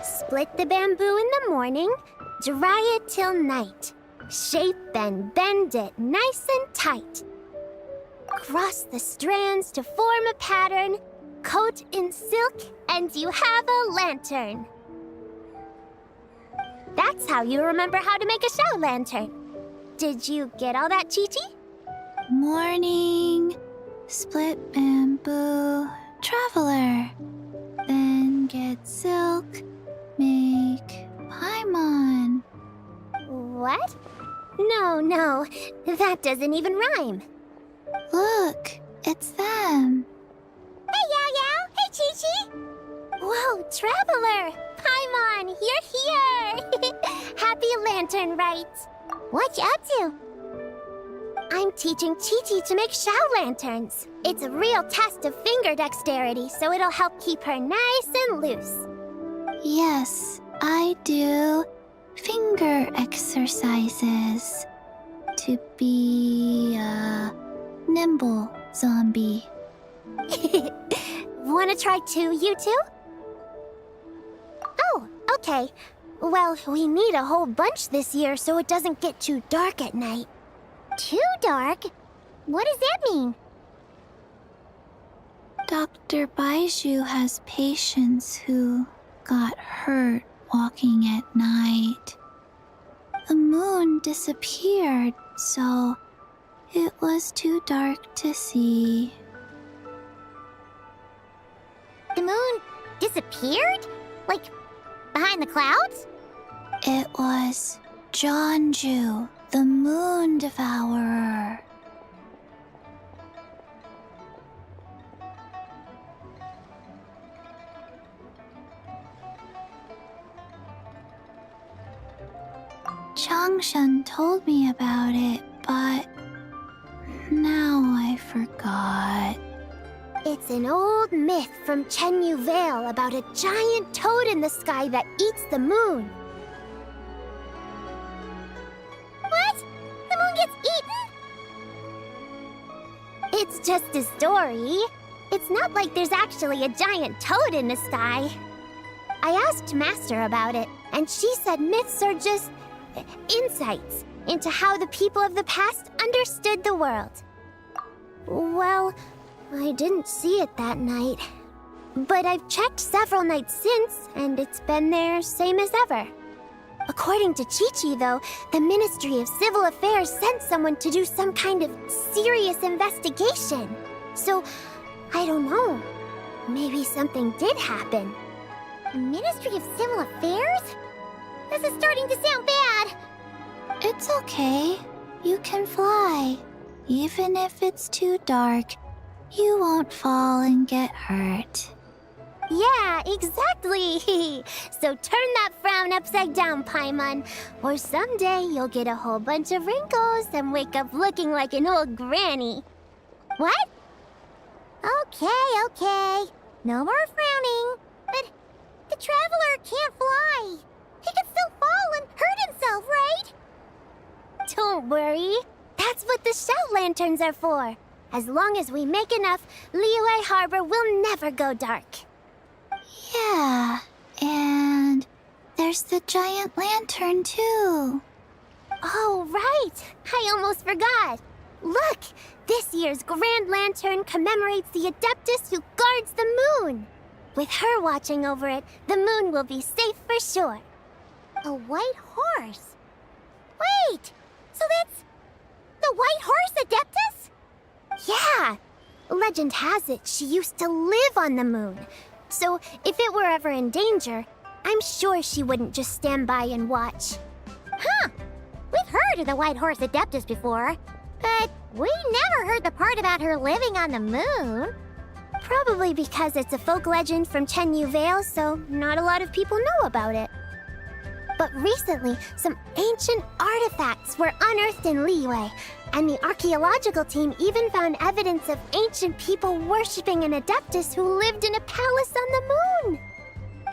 Split the bamboo in the morning, dry it till night. Shape and bend it nice and tight. Cross the strands to form a pattern, coat in silk, and you have a lantern. That's how you remember how to make a show lantern. Did you get all that, Chi-Chi? Morning, split bamboo, traveler. Then get silk, make paimon. What? No, that doesn't even rhyme. Look, it's them. Hey, Yao Yao! Hey, Chi-Chi! Whoa, Traveler! Paimon, you're here! Happy Lantern Rite! What you up to? I'm teaching Chi-Chi to make show lanterns. It's a real test of finger dexterity, so it'll help keep her nice and loose. Yes, I do finger exercises to be a nimble zombie. Wanna try too, you two? Oh, okay. Well, we need a whole bunch this year so it doesn't get too dark at night. Too dark? What does that mean? Dr. Baiju has patients who got hurt walking at night. The moon disappeared, so it was too dark to see. The moon disappeared? Like, behind the clouds? It was Jeonju, the moon devourer. Changshan told me about it, but now I forgot. It's an old myth from Chenyu Vale about a giant toad in the sky that eats the moon. What? The moon gets eaten? It's just a story. It's not like there's actually a giant toad in the sky. I asked Master about it, and she said myths are just insights into how the people of the past understood the world. Well, I didn't see it that night. But I've checked several nights since, and it's been there same as ever. According to Chi-Chi, though, the Ministry of Civil Affairs sent someone to do some kind of serious investigation. So, I don't know. Maybe something did happen. The Ministry of Civil Affairs? This is starting to sound bad. It's okay. You can fly. Even if it's too dark, you won't fall and get hurt. Yeah, exactly. So turn that frown upside down, Paimon, or someday you'll get a whole bunch of wrinkles and wake up looking like an old granny. What? Okay. No more frowning. But the Traveler can't fly. He could still fall and hurt himself, right? Don't worry. That's what the show lanterns are for. As long as we make enough, Liyue Harbor will never go dark. Yeah, and there's the giant lantern too. Oh, right! I almost forgot. Look! This year's Grand Lantern commemorates the Adeptus who guards the moon. With her watching over it, the moon will be safe for sure. A white horse? Wait! So that's the white horse Adeptus? Yeah! Legend has it she used to live on the moon. So if it were ever in danger, I'm sure she wouldn't just stand by and watch. Huh! We've heard of the White Horse Adeptus before, but we never heard the part about her living on the moon. Probably because it's a folk legend from Chenyu Vale, so not a lot of people know about it. But recently, some ancient artifacts were unearthed in Liyue, and the archaeological team even found evidence of ancient people worshipping an adeptus who lived in a palace on the moon.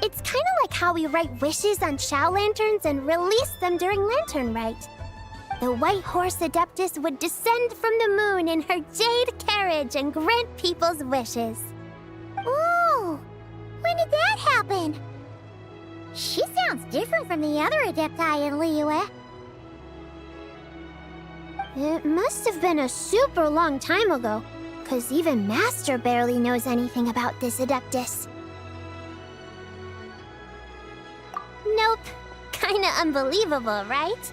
It's kind of like how we write wishes on Shao lanterns and release them during Lantern Rite. The White Horse Adeptus would descend from the moon in her jade carriage and grant people's wishes. Ooh! When did that happen? She sounds different from the other Adepti in Liyue. It must have been a super long time ago, 'cause even Master barely knows anything about this Adeptus. Nope. Kinda unbelievable, right?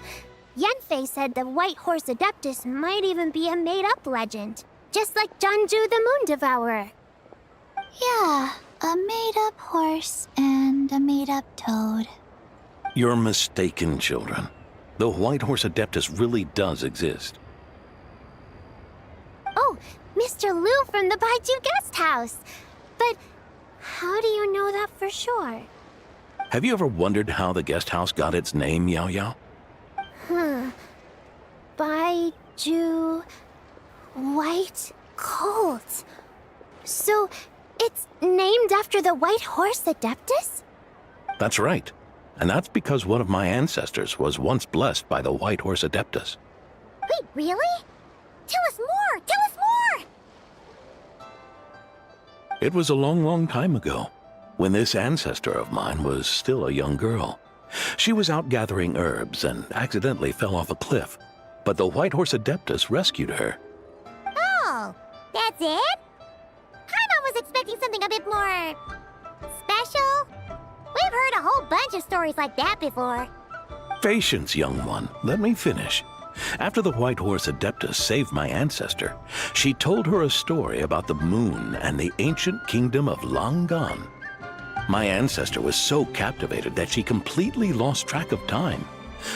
Yanfei said the White Horse Adeptus might even be a made-up legend, just like Janju the Moon Devourer. Yeah, a made-up horse and a made-up toad. You're mistaken, children. The White Horse Adeptus really does exist. Oh, Mr. Liu from the Baiju Guest House. But how do you know that for sure? Have you ever wondered how the guest house got its name, Yao Yao? Baiju... White Colt. So, it's named after the White Horse Adeptus? That's right. And that's because one of my ancestors was once blessed by the White Horse Adeptus. Wait, really? Tell us more! Tell us more! It was a long, long time ago, when this ancestor of mine was still a young girl. She was out gathering herbs and accidentally fell off a cliff, but the White Horse Adeptus rescued her. Oh, that's it? Paimon was expecting something a bit more... special? We've heard a whole bunch of stories like that before. Patience, young one. Let me finish. After the White Horse Adeptus saved my ancestor, she told her a story about the moon and the ancient kingdom of Langan. My ancestor was so captivated that she completely lost track of time.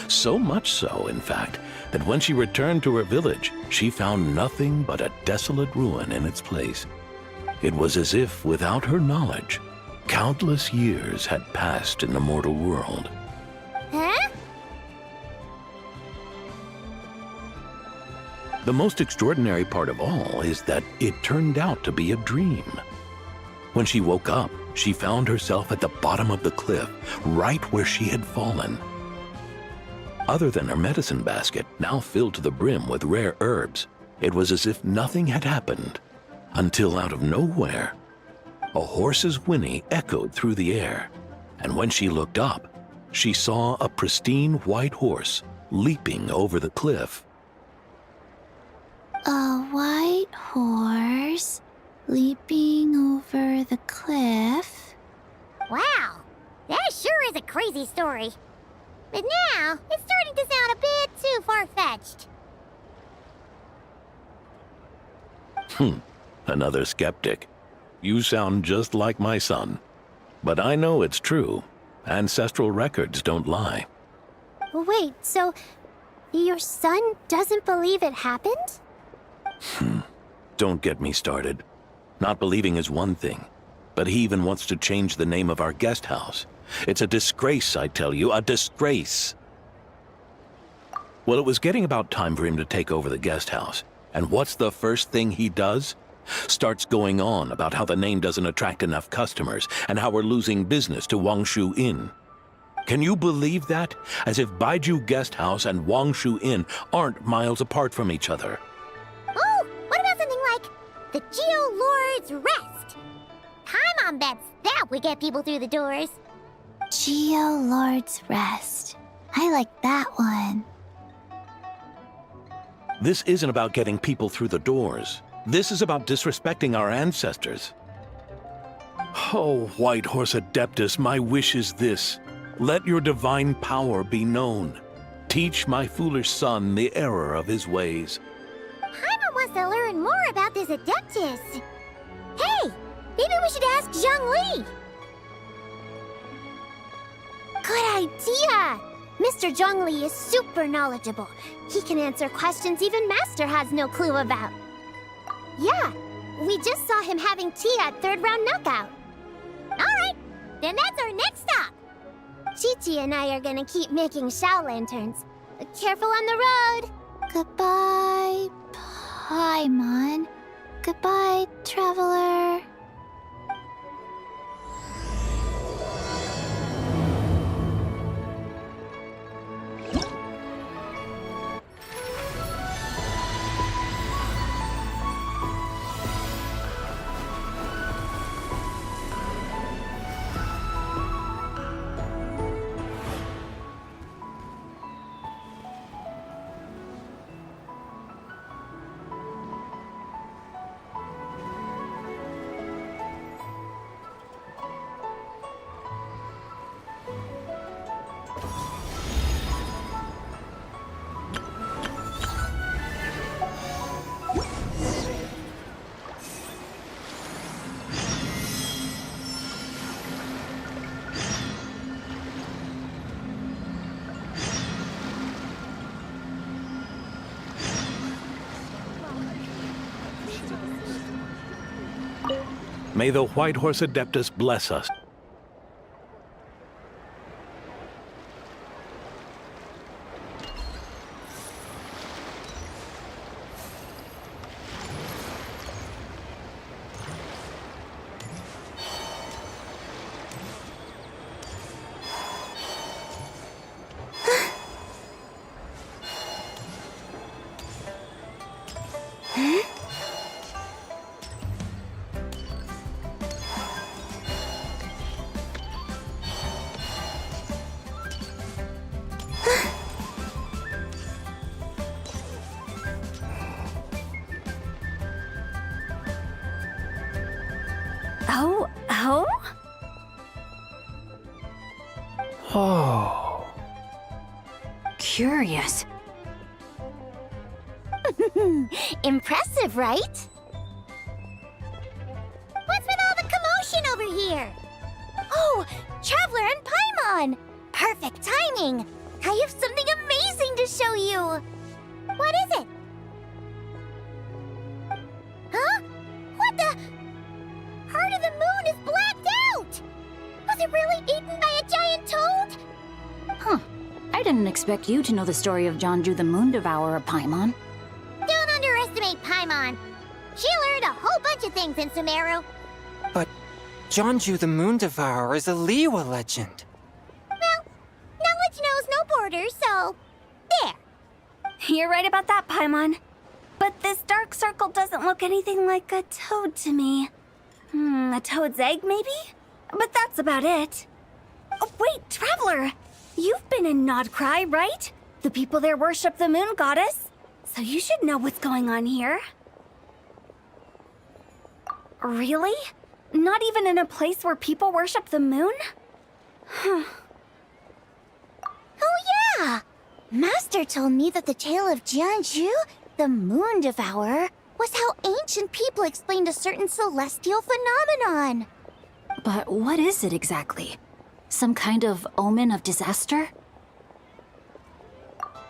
So much so, in fact, that when she returned to her village, she found nothing but a desolate ruin in its place. It was as if, without her knowledge, countless years had passed in the mortal world. Huh? The most extraordinary part of all is that it turned out to be a dream. When she woke up, she found herself at the bottom of the cliff, right where she had fallen. Other than her medicine basket, now filled to the brim with rare herbs, it was as if nothing had happened, until out of nowhere, a horse's whinny echoed through the air, and when she looked up, she saw a pristine white horse leaping over the cliff. A white horse leaping over the cliff? Wow, that sure is a crazy story. But now, it's starting to sound a bit too far-fetched. Another skeptic. You sound just like my son. But I know it's true. Ancestral records don't lie. Wait, so your son doesn't believe it happened? Don't get me started. Not believing is one thing, but he even wants to change the name of our guest house. It's a disgrace, I tell you, a disgrace. Well, it was getting about time for him to take over the guest house. And what's the first thing he does? Starts going on about how the name doesn't attract enough customers and how we're losing business to Wangshu Inn. Can you believe that? As if Baiju Guest House and Wangshu Inn aren't miles apart from each other. Oh, what about something like the Geo Lord's Rest? Paimon bets that would get people through the doors. Geo Lord's Rest. I like that one. This isn't about getting people through the doors. This is about disrespecting our ancestors. Oh, White Horse Adeptus, my wish is this. Let your divine power be known. Teach my foolish son the error of his ways. Paimon wants to learn more about this Adeptus. Hey, maybe we should ask Zhongli. Good idea! Mr. Zhongli is super knowledgeable. He can answer questions even Master has no clue about. Yeah, we just saw him having tea at third round knockout. All right, then that's our next stop. Chi-Chi and I are gonna keep making Shao lanterns. Careful on the road! Goodbye, Paimon. Goodbye, traveler. May the White Horse Adeptus bless us. Oh? Oh. Curious. Impressive, right? What's with all the commotion over here? Oh, Traveler and Paimon! Perfect timing! I have something amazing to show you! What is it? Huh? What the? Heart of the Moon is blacked out! Was it really eaten by a giant toad? Huh. I didn't expect you to know the story of Jonju the Moon Devourer, Paimon. Don't underestimate Paimon. She learned a whole bunch of things in Sumeru. But Jonju the Moon Devourer is a Liyue legend. Well, knowledge knows no borders, so there. You're right about that, Paimon. But this dark circle doesn't look anything like a toad to me. A toad's egg, maybe? But that's about it. Oh, wait, Traveler! You've been in Nodcry, right? The people there worship the moon goddess. So you should know what's going on here. Really? Not even in a place where people worship the moon? Oh yeah! Master told me that the tale of Jianzhu, the Moon Devourer, was how ancient people explained a certain celestial phenomenon. But what is it exactly? Some kind of omen of disaster?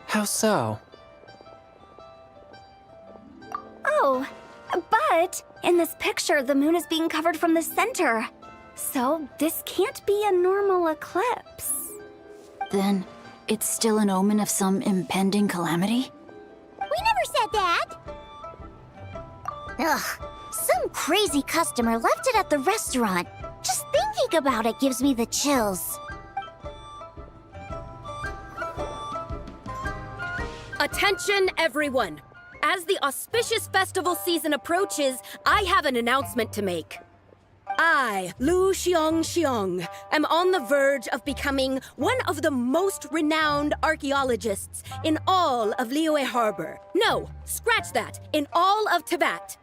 How so? Oh, but in this picture, the moon is being covered from the center. So this can't be a normal eclipse. Then it's still an omen of some impending calamity? We never said that! Ugh, some crazy customer left it at the restaurant. Just thinking about it gives me the chills. Attention, everyone! As the auspicious festival season approaches, I have an announcement to make. I, Lu Xiong, am on the verge of becoming one of the most renowned archaeologists in all of Liyue Harbor. No, scratch that, in all of Tibet.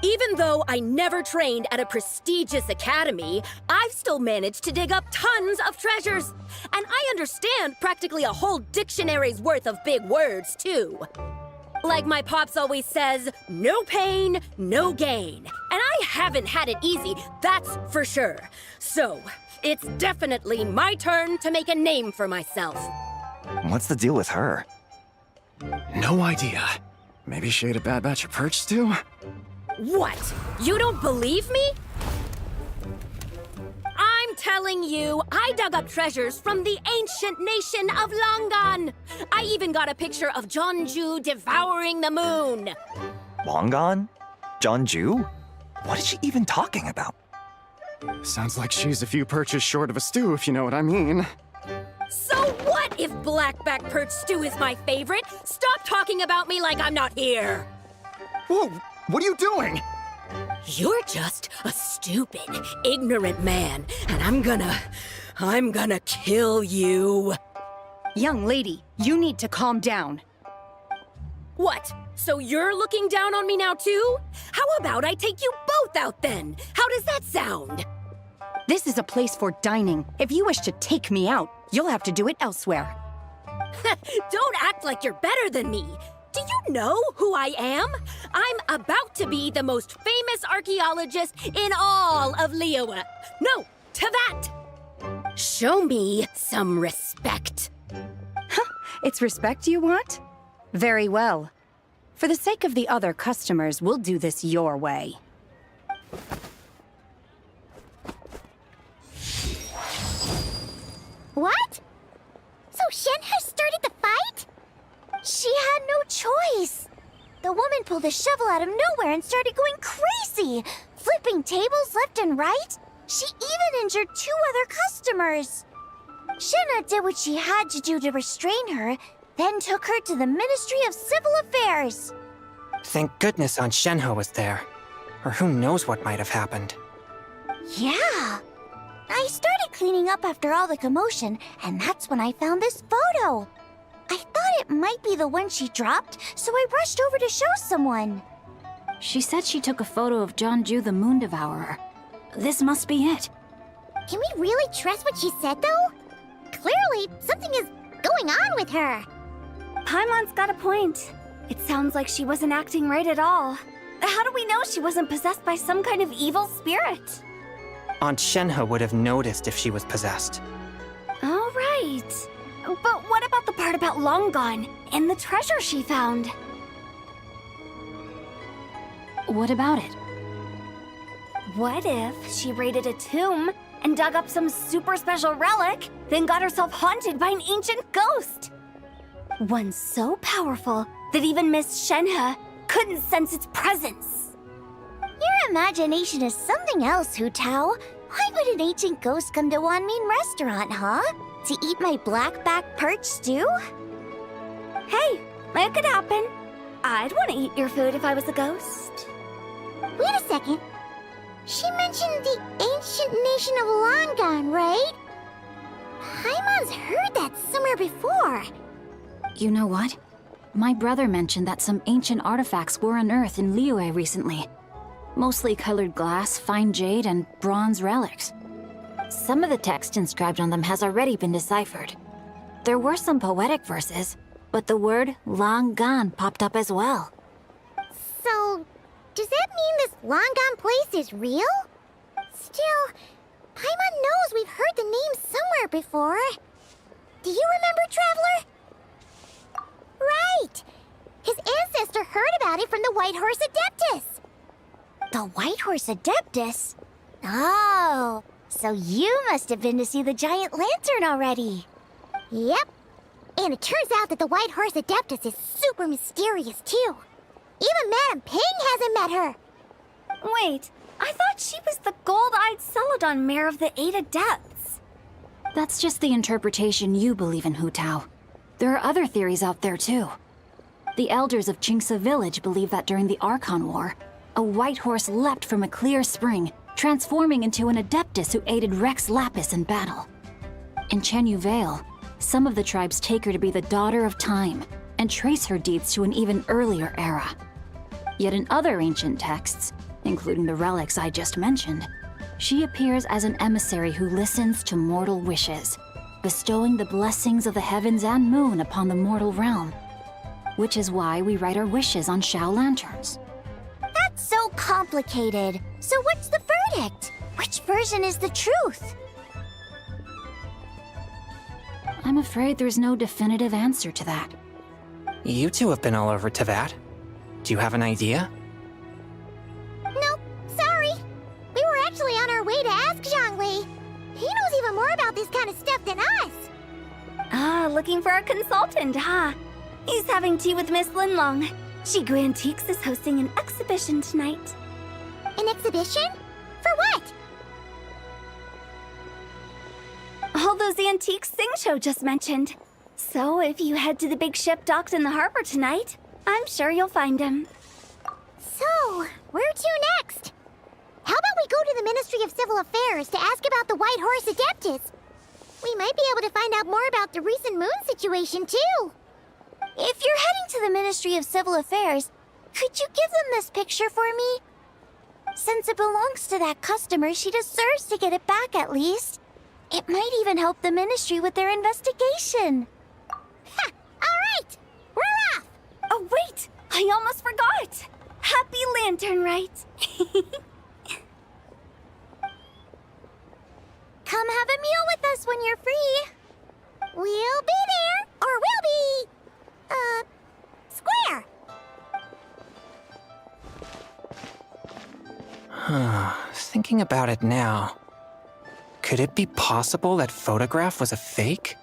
Even though I never trained at a prestigious academy, I've still managed to dig up tons of treasures. And I understand practically a whole dictionary's worth of big words, too. Like my pops always says, no pain, no gain. And I haven't had it easy, that's for sure. So, it's definitely my turn to make a name for myself. What's the deal with her? No idea. Maybe she ate a bad batch of perch stew? What? You don't believe me? I'm I'm telling you, I dug up treasures from the ancient nation of Longan. I even got a picture of Jeonju devouring the moon. Long gone? Jeonju? What is she even talking about? Sounds like she's a few perches short of a stew, if you know what I mean. So what if blackback perch stew is my favorite? Stop talking about me like I'm not here. Whoa, what are you doing? You're just a stupid, ignorant man, and I'm gonna kill you. Young lady, you need to calm down. What? So you're looking down on me now too? How about I take you both out then? How does that sound? This is a place for dining. If you wish to take me out, you'll have to do it elsewhere. Don't act like you're better than me. Do you know who I am? I'm about to be the most famous archaeologist in all of Liyue. No, Tevat! Show me some respect. It's respect you want? Very well. For the sake of the other customers, we'll do this your way. What? So Shen has started the fight? She had no choice. The woman pulled a shovel out of nowhere and started going crazy, flipping tables left and right. She even injured 2 other customers. Shenna did what she had to do to restrain her, then took her to the Ministry of Civil Affairs. Thank goodness Aunt Shenhe was there. Or who knows what might have happened. Yeah. I started cleaning up after all the commotion, and that's when I found this photo. I thought it might be the one she dropped, so I rushed over to show someone. She said she took a photo of Jeonju the Moon Devourer. This must be it. Can we really trust what she said, though? Clearly, something is going on with her. Paimon's got a point. It sounds like she wasn't acting right at all. How do we know she wasn't possessed by some kind of evil spirit? Aunt Shenhe would have noticed if she was possessed. All right. But what about the part about Long Gone and the treasure she found? What about it? What if she raided a tomb and dug up some super special relic, then got herself haunted by an ancient ghost? One so powerful that even Miss Shenhe couldn't sense its presence. Your imagination is something else, Hu Tao. Why would an ancient ghost come to Wanmin restaurant, huh? To eat my blackback perch stew? Hey, it could happen. I'd want to eat your food if I was a ghost. Wait a second. She mentioned the ancient nation of Longan, right? Paimon's heard that somewhere before. You know what? My brother mentioned that some ancient artifacts were unearthed in Liyue recently. Mostly colored glass, fine jade, and bronze relics. Some of the text inscribed on them has already been deciphered. There were some poetic verses, but the word Longan popped up as well. So, does that mean this Longan place is real? Still, Paimon knows we've heard the name somewhere before. Do you remember, Traveler? Right! His ancestor heard about it from the White Horse Adeptus. The White Horse Adeptus? Oh, so you must have been to see the giant lantern already. Yep. And it turns out that the White Horse Adeptus is super mysterious, too. Even Madame Ping hasn't met her. Wait, I thought she was the gold-eyed Celadon mare of the 8 Adepts. That's just the interpretation you believe in, Hu Tao. There are other theories out there, too. The elders of Qingce village believe that during the Archon War, a white horse leapt from a clear spring, transforming into an Adeptus who aided Rex Lapis in battle. In Chenyu Vale, some of the tribes take her to be the daughter of time and trace her deeds to an even earlier era. Yet in other ancient texts, including the relics I just mentioned, she appears as an emissary who listens to mortal wishes, bestowing the blessings of the heavens and moon upon the mortal realm. Which is why we write our wishes on Shao lanterns. That's so complicated. So what's the verdict? Which version is the truth? I'm afraid there's no definitive answer to that. You two have been all over Tevat. Do you have an idea? Nope, sorry. We were actually on our way to ask Zhongli. He looking for our consultant, huh? He's having tea with Miss Linlong. Jigu Antiques is hosting an exhibition tonight. An exhibition? For what? All those antiques Sing Show just mentioned. So if you head to the big ship docked in the harbor tonight, I'm sure you'll find him. So, where to next? How about we go to the Ministry of Civil Affairs to ask about the White Horse Adeptus? We might be able to find out more about the recent moon situation, too. If you're heading to the Ministry of Civil Affairs, could you give them this picture for me? Since it belongs to that customer, she deserves to get it back at least. It might even help the Ministry with their investigation. Ha! All right! We're off! Oh, wait! I almost forgot! Happy Lantern Rite! Come have a meal with us when you're free. We'll be there, or we'll be... square. Thinking about it now, could it be possible that photograph was a fake?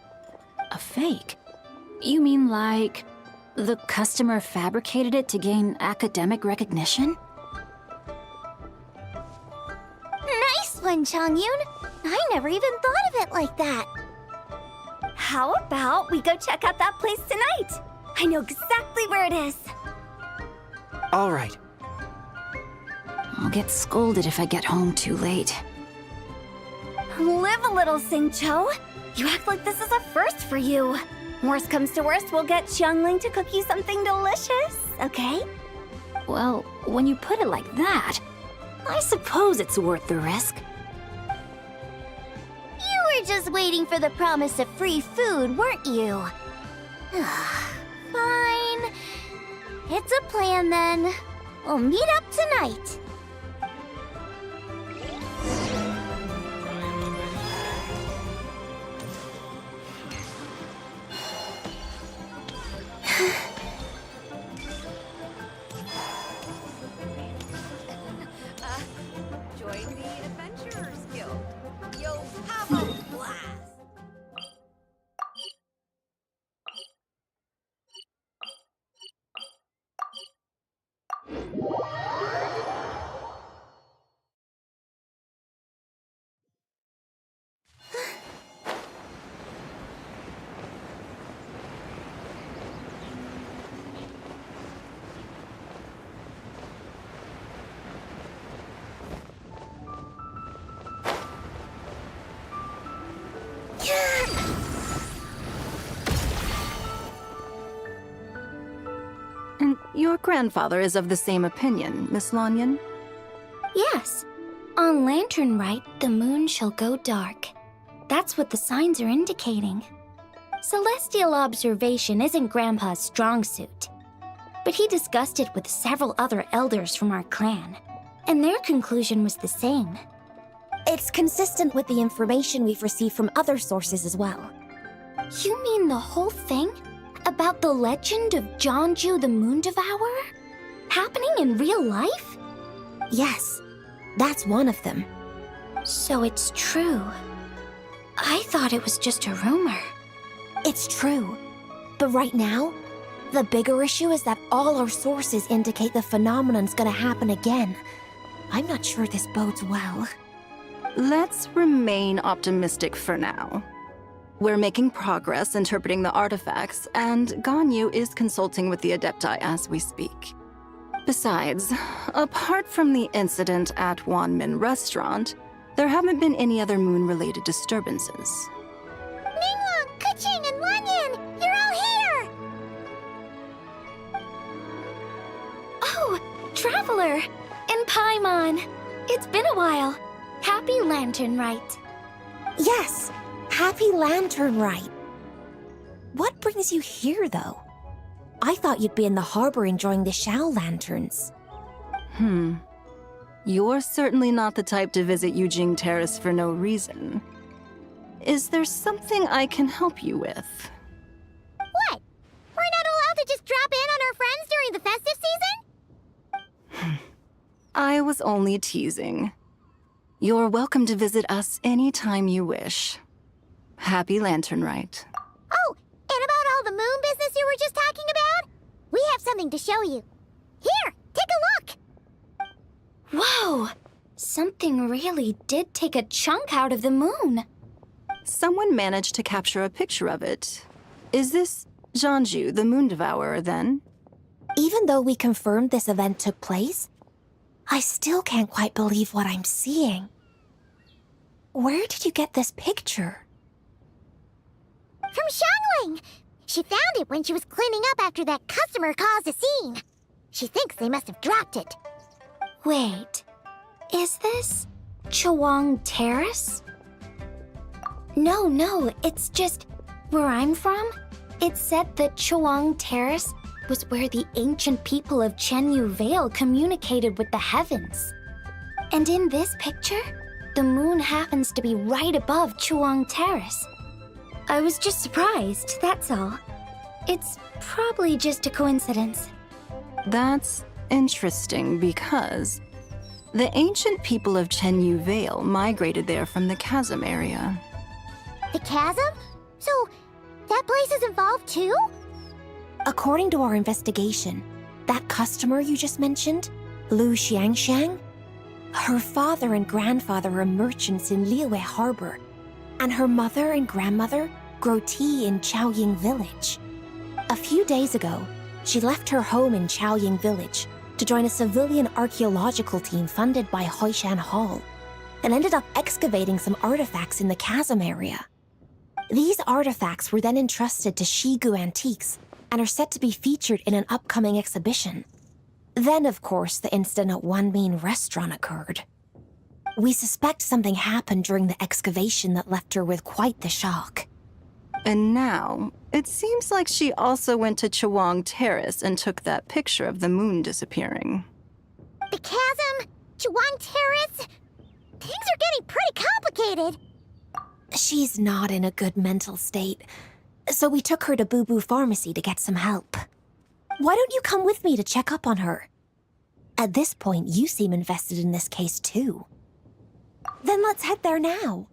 A fake? You mean like the customer fabricated it to gain academic recognition? Nice one, Changyun! I never even thought of it like that. How about we go check out that place tonight? I know exactly where it is. All right. I'll get scolded if I get home too late. Live a little, Sing-Cho. You act like this is a first for you. Worst comes to worst, we'll get Xiangling to cook you something delicious, okay? Well, when you put it like that, I suppose it's worth the risk. You were just waiting for the promise of free food, weren't you? Fine. It's a plan then. We'll meet up tonight. Join the Adventurers Guild. You'll have a blast. And your grandfather is of the same opinion, Miss Lanyan? Yes. On Lantern Rite, the moon shall go dark. That's what the signs are indicating. Celestial observation isn't Grandpa's strong suit. But he discussed it with several other elders from our clan, and their conclusion was the same. It's consistent with the information we've received from other sources as well. You mean the whole thing? About the legend of Jeonju the Moon Devourer? Happening in real life? Yes, that's one of them. So it's true. I thought it was just a rumor. It's true. But right now, the bigger issue is that all our sources indicate the phenomenon's gonna happen again. I'm not sure this bodes well. Let's remain optimistic for now. We're making progress interpreting the artifacts, and Ganyu is consulting with the Adepti as we speak. Besides, apart from the incident at Wanmin Restaurant, there haven't been any other moon-related disturbances. Ningguang, Keqing, and Wanyan, you're all here! Oh, Traveler! And Paimon! It's been a while. Happy Lantern Rite. Yes, Happy Lantern Rite. What brings you here, though? I thought you'd be in the harbor enjoying the Shao Lanterns. You're certainly not the type to visit Yujing Terrace for no reason. Is there something I can help you with? What? We're not allowed to just drop in on our friends during the festive season? I was only teasing. You're welcome to visit us anytime you wish. Happy Lantern Rite. Oh, something to show you. Here, take a look! Whoa! Something really did take a chunk out of the moon. Someone managed to capture a picture of it. Is this Jianju, the Moon Devourer, then? Even though we confirmed this event took place, I still can't quite believe what I'm seeing. Where did you get this picture? From Xiangling! She found it when she was cleaning up after that customer caused a scene. She thinks they must have dropped it. Wait, is this Chawang Terrace? No, it's just where I'm from. It said that Chawang Terrace was where the ancient people of Chenyu Vale communicated with the heavens. And in this picture, the moon happens to be right above Chawang Terrace. I was just surprised, that's all. It's probably just a coincidence. That's interesting because the ancient people of Chenyu Vale migrated there from the chasm area. The chasm? So, that place is involved too? According to our investigation, that customer you just mentioned, Lu Xiangxiang, her father and grandfather are merchants in Liyue Harbor, and her mother and grandmother grow tea in Chaoying Village. A few days ago, she left her home in Chaoying Village to join a civilian archaeological team funded by Hoishan Hall, and ended up excavating some artifacts in the chasm area. These artifacts were then entrusted to Shigu Antiques and are set to be featured in an upcoming exhibition. Then, of course, the incident at Wanmin Restaurant occurred. We suspect something happened during the excavation that left her with quite the shock. And now, it seems like she also went to Chawang Terrace and took that picture of the moon disappearing. The chasm? Chawang Terrace? Things are getting pretty complicated. She's not in a good mental state, so we took her to Boo Boo Pharmacy to get some help. Why don't you come with me to check up on her? At this point, you seem invested in this case too. Then let's head there now.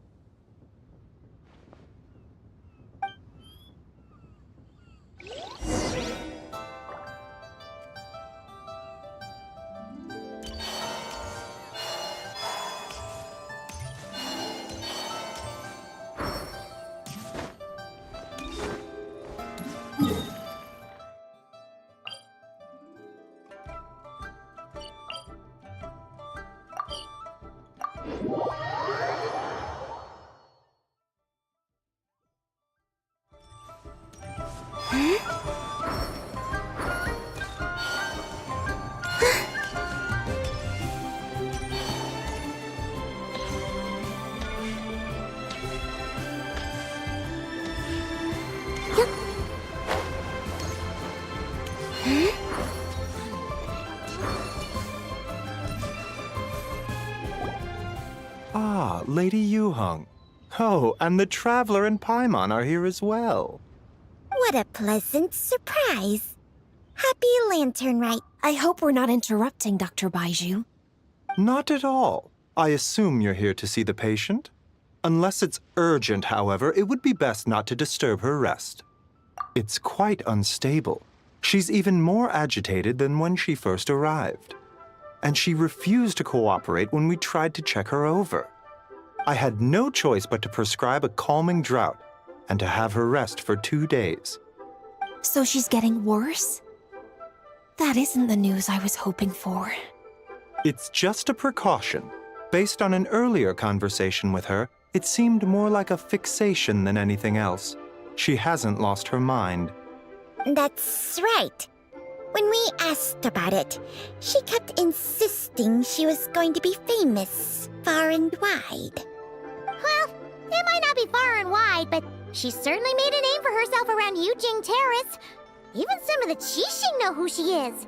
Ah, Lady Yuheng. Oh, and the Traveler and Paimon are here as well. What a pleasant surprise. Happy Lantern Rite. I hope we're not interrupting, Dr. Baiju. Not at all. I assume you're here to see the patient? Unless it's urgent, however, it would be best not to disturb her rest. It's quite unstable. She's even more agitated than when she first arrived. And she refused to cooperate when we tried to check her over. I had no choice but to prescribe a calming draught and to have her rest for 2 days. So she's getting worse? That isn't the news I was hoping for. It's just a precaution. Based on an earlier conversation with her, it seemed more like a fixation than anything else. She hasn't lost her mind. That's right. When we asked about it, she kept insisting she was going to be famous far and wide. Well, it might not be far and wide, but she certainly made a name for herself around Yujing Terrace. Even some of the Qixing know who she is.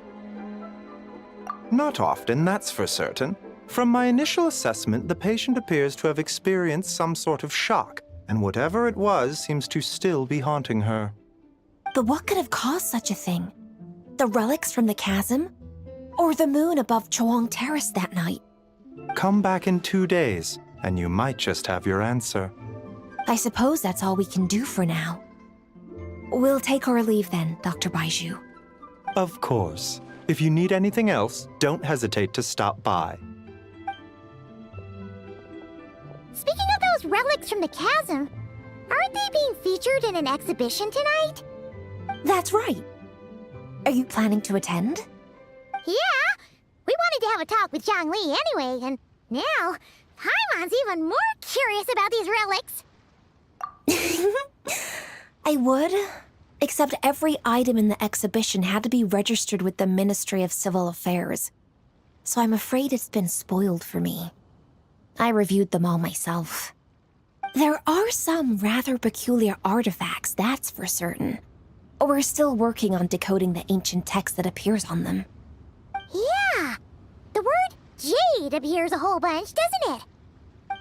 Not often, that's for certain. From my initial assessment, the patient appears to have experienced some sort of shock, and whatever it was seems to still be haunting her. But what could have caused such a thing? The relics from the chasm? Or the moon above Chawang Terrace that night? Come back in 2 days, and you might just have your answer. I suppose that's all we can do for now. We'll take our leave then, Dr. Baiju. Of course. If you need anything else, don't hesitate to stop by. Speaking of those relics from the chasm, aren't they being featured in an exhibition tonight? That's right. Are you planning to attend? Yeah! We wanted to have a talk with Zhangli anyway, and now Paimon's even more curious about these relics. I would, except every item in the exhibition had to be registered with the Ministry of Civil Affairs. So I'm afraid it's been spoiled for me. I reviewed them all myself. There are some rather peculiar artifacts, that's for certain. We're still working on decoding the ancient text that appears on them. Yeah! The word jade appears a whole bunch, doesn't it?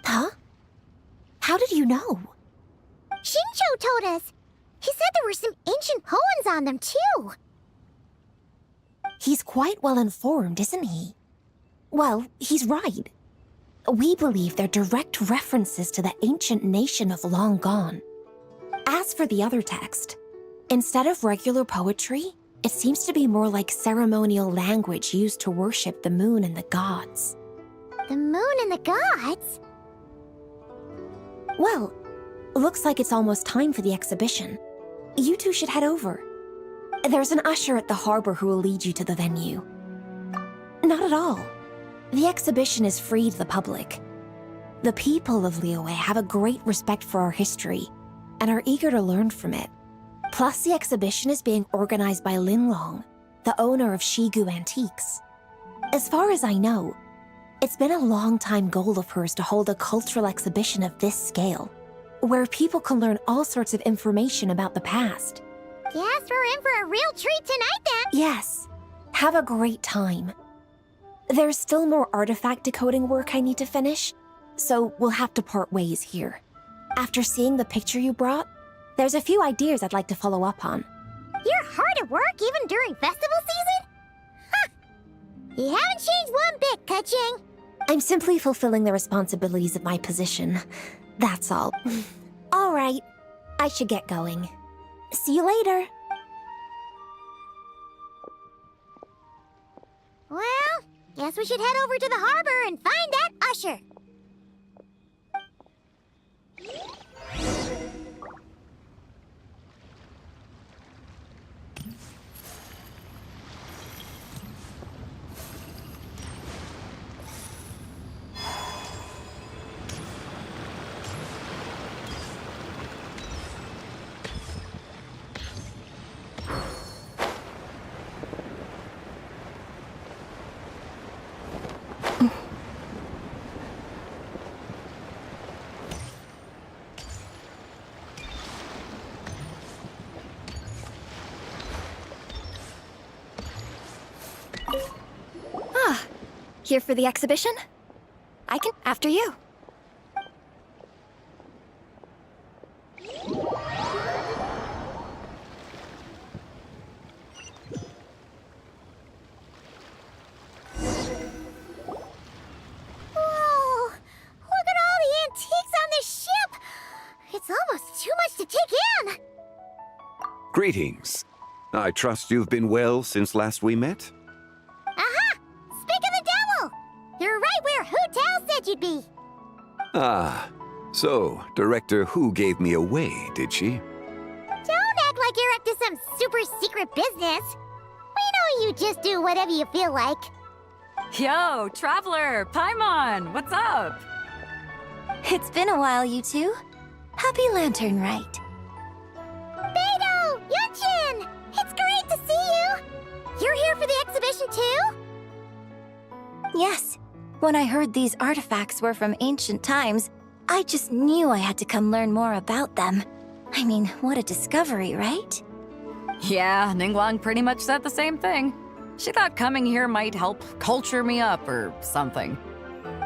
Huh? How did you know? Shincho told us. He said there were some ancient poems on them, too. He's quite well informed, isn't he? Well, he's right. We believe they're direct references to the ancient nation of long gone. As for the other text, instead of regular poetry, it seems to be more like ceremonial language used to worship the moon and the gods. The moon and the gods? Well, looks like it's almost time for the exhibition. You two should head over. There's an usher at the harbor who will lead you to the venue. Not at all. The exhibition is free to the public. The people of Liyue have a great respect for our history and are eager to learn from it. Plus, the exhibition is being organized by Linlong, the owner of Shigu Antiques. As far as I know, it's been a long-time goal of hers to hold a cultural exhibition of this scale, where people can learn all sorts of information about the past. Guess we're in for a real treat tonight, then. Yes. Have a great time. There's still more artifact decoding work I need to finish, so we'll have to part ways here. After seeing the picture you brought, there's a few ideas I'd like to follow up on. You're hard at work even during festival season? Huh! You haven't changed one bit, Ka-Ching. I'm simply fulfilling the responsibilities of my position. That's all. All right. I should get going. See you later. Well, guess we should head over to the harbor and find that usher. Here for the exhibition? I can after you. Whoa! Look at all the antiques on this ship! It's almost too much to take in! Greetings. I trust you've been well since last we met? Aha! Speak of the devil! You're right where Hu Tao said you'd be! Ah, so Director Hu gave me away, did she? Don't act like you're up to some super secret business! We know you just do whatever you feel like. Yo, Traveler, Paimon, what's up? It's been a while, you two. Happy Lantern Rite. Beidou! Yunchin! It's great to see you! You're here for the exhibition too? Yes. When I heard these artifacts were from ancient times, I just knew I had to come learn more about them. I mean, what a discovery, right? Yeah, Ningguang pretty much said the same thing. She thought coming here might help culture me up or something.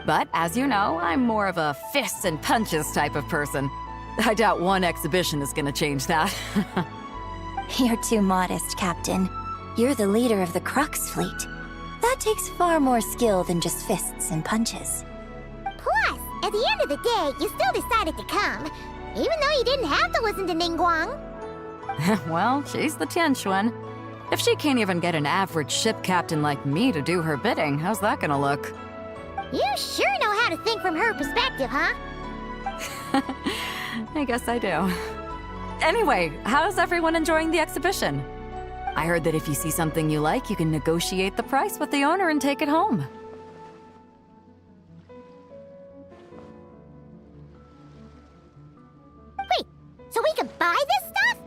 But as you know, I'm more of a fists and punches type of person. I doubt one exhibition is gonna change that. You're too modest, Captain. You're the leader of the Crux fleet. That takes far more skill than just fists and punches. Plus, at the end of the day, you still decided to come, even though you didn't have to listen to Ningguang. Well, she's the Tianquan. If she can't even get an average ship captain like me to do her bidding, how's that gonna look? You sure know how to think from her perspective, huh? I guess I do. Anyway, how's everyone enjoying the exhibition? I heard that if you see something you like, you can negotiate the price with the owner and take it home. Wait, so we can buy this stuff?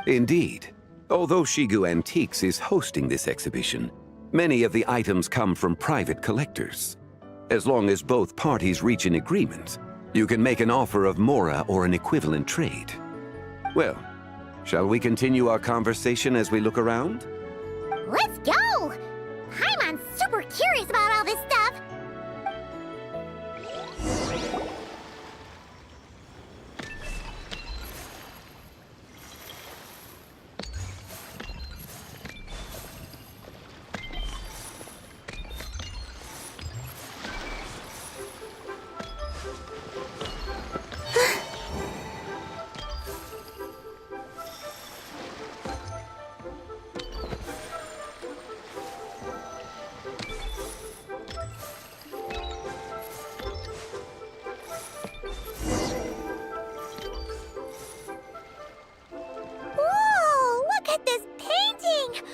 Indeed. Although Shigu Antiques is hosting this exhibition, many of the items come from private collectors. As long as both parties reach an agreement, you can make an offer of mora or an equivalent trade. Well, shall we continue our conversation as we look around? Let's go! Paimon's super curious about all this stuff. Whoa, look at this painting!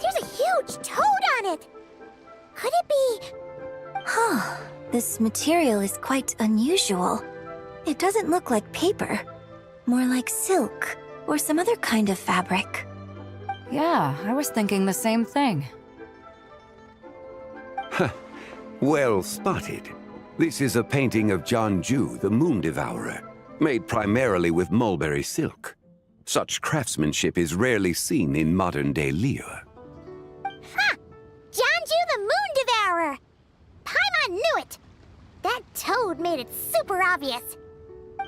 There's a huge toad on it! Could it be... Huh. This material is quite unusual. It doesn't look like paper. More like silk, or some other kind of fabric. Yeah, I was thinking the same thing. Well spotted. This is a painting of Janju, the Moon Devourer, made primarily with mulberry silk. Such craftsmanship is rarely seen in modern-day Liyue. Ha! Janju the Moon Devourer! Paimon knew it! That toad made it super obvious.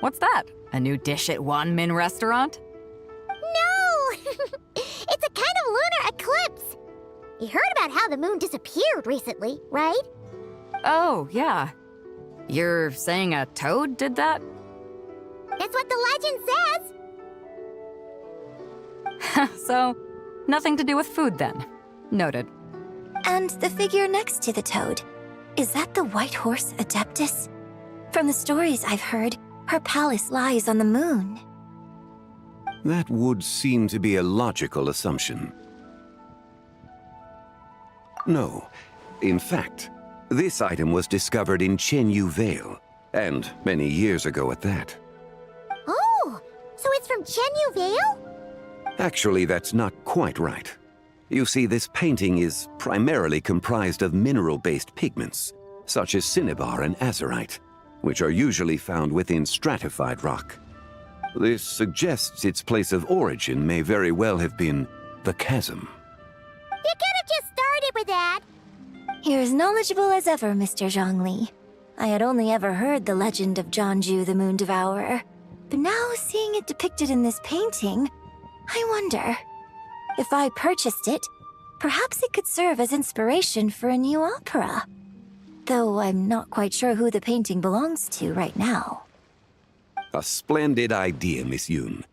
What's that? A new dish at Wanmin restaurant? No! It's a kind of lunar eclipse. You heard about how the moon disappeared recently, right? Oh, yeah. You're saying a toad did that? That's what the legend says. So, nothing to do with food then. Noted. And the figure next to the toad, is that the white horse Adeptus? From the stories I've heard, her palace lies on the moon. That would seem to be a logical assumption. No. In fact, this item was discovered in Chenyu Vale, and many years ago at that. Oh, so it's from Chenyu Vale? Actually, that's not quite right. You see, this painting is primarily comprised of mineral-based pigments, such as cinnabar and azurite, which are usually found within stratified rock. This suggests its place of origin may very well have been the chasm. You could have just started with that. You're as knowledgeable as ever, Mr. Zhongli. I had only ever heard the legend of Janju the Moon Devourer, but now seeing it depicted in this painting, I wonder, if I purchased it, perhaps it could serve as inspiration for a new opera. Though I'm not quite sure who the painting belongs to right now. A splendid idea, Miss Yoon.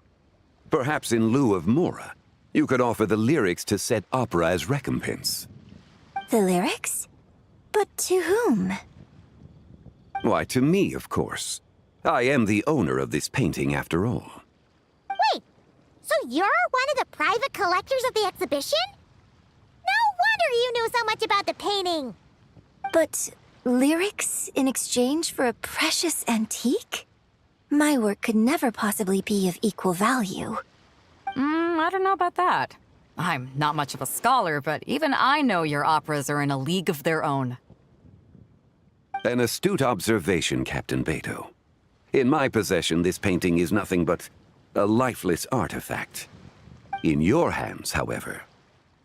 Perhaps in lieu of mora, you could offer the lyrics to said opera as recompense. The lyrics? But to whom? Why, to me, of course. I am the owner of this painting, after all. Wait, so you're one of the private collectors of the exhibition? No wonder you knew so much about the painting. But lyrics in exchange for a precious antique? My work could never possibly be of equal value. I don't know about that. I'm not much of a scholar, but even I know your operas are in a league of their own. An astute observation, Captain Beto. In my possession, this painting is nothing but a lifeless artifact. In your hands, however,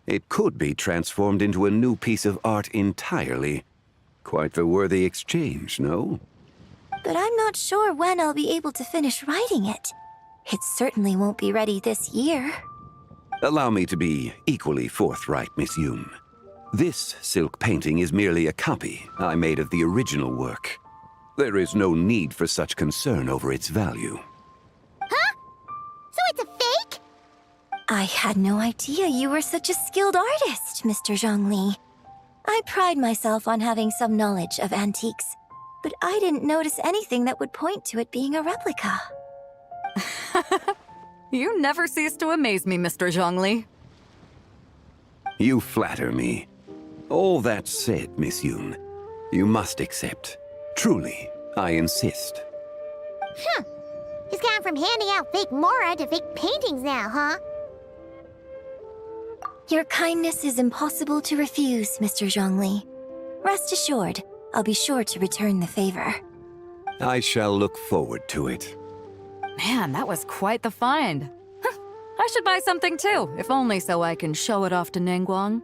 it could be transformed into a new piece of art entirely. Quite the worthy exchange, no? But I'm not sure when I'll be able to finish writing it. It certainly won't be ready this year. Allow me to be equally forthright, Miss Yoon. This silk painting is merely a copy I made of the original work. There is no need for such concern over its value. Huh? So it's a fake? I had no idea you were such a skilled artist, Mr. Zhongli. I pride myself on having some knowledge of antiques, but I didn't notice anything that would point to it being a replica. You never cease to amaze me, Mr. Zhongli. You flatter me. All that said, Miss Yoon, you must accept. Truly, I insist. Huh. He's gone from handing out fake Mora to fake paintings now, huh? Your kindness is impossible to refuse, Mr. Zhongli. Rest assured, I'll be sure to return the favor. I shall look forward to it. Man, that was quite the find. I should buy something too, if only so I can show it off to Ningguang.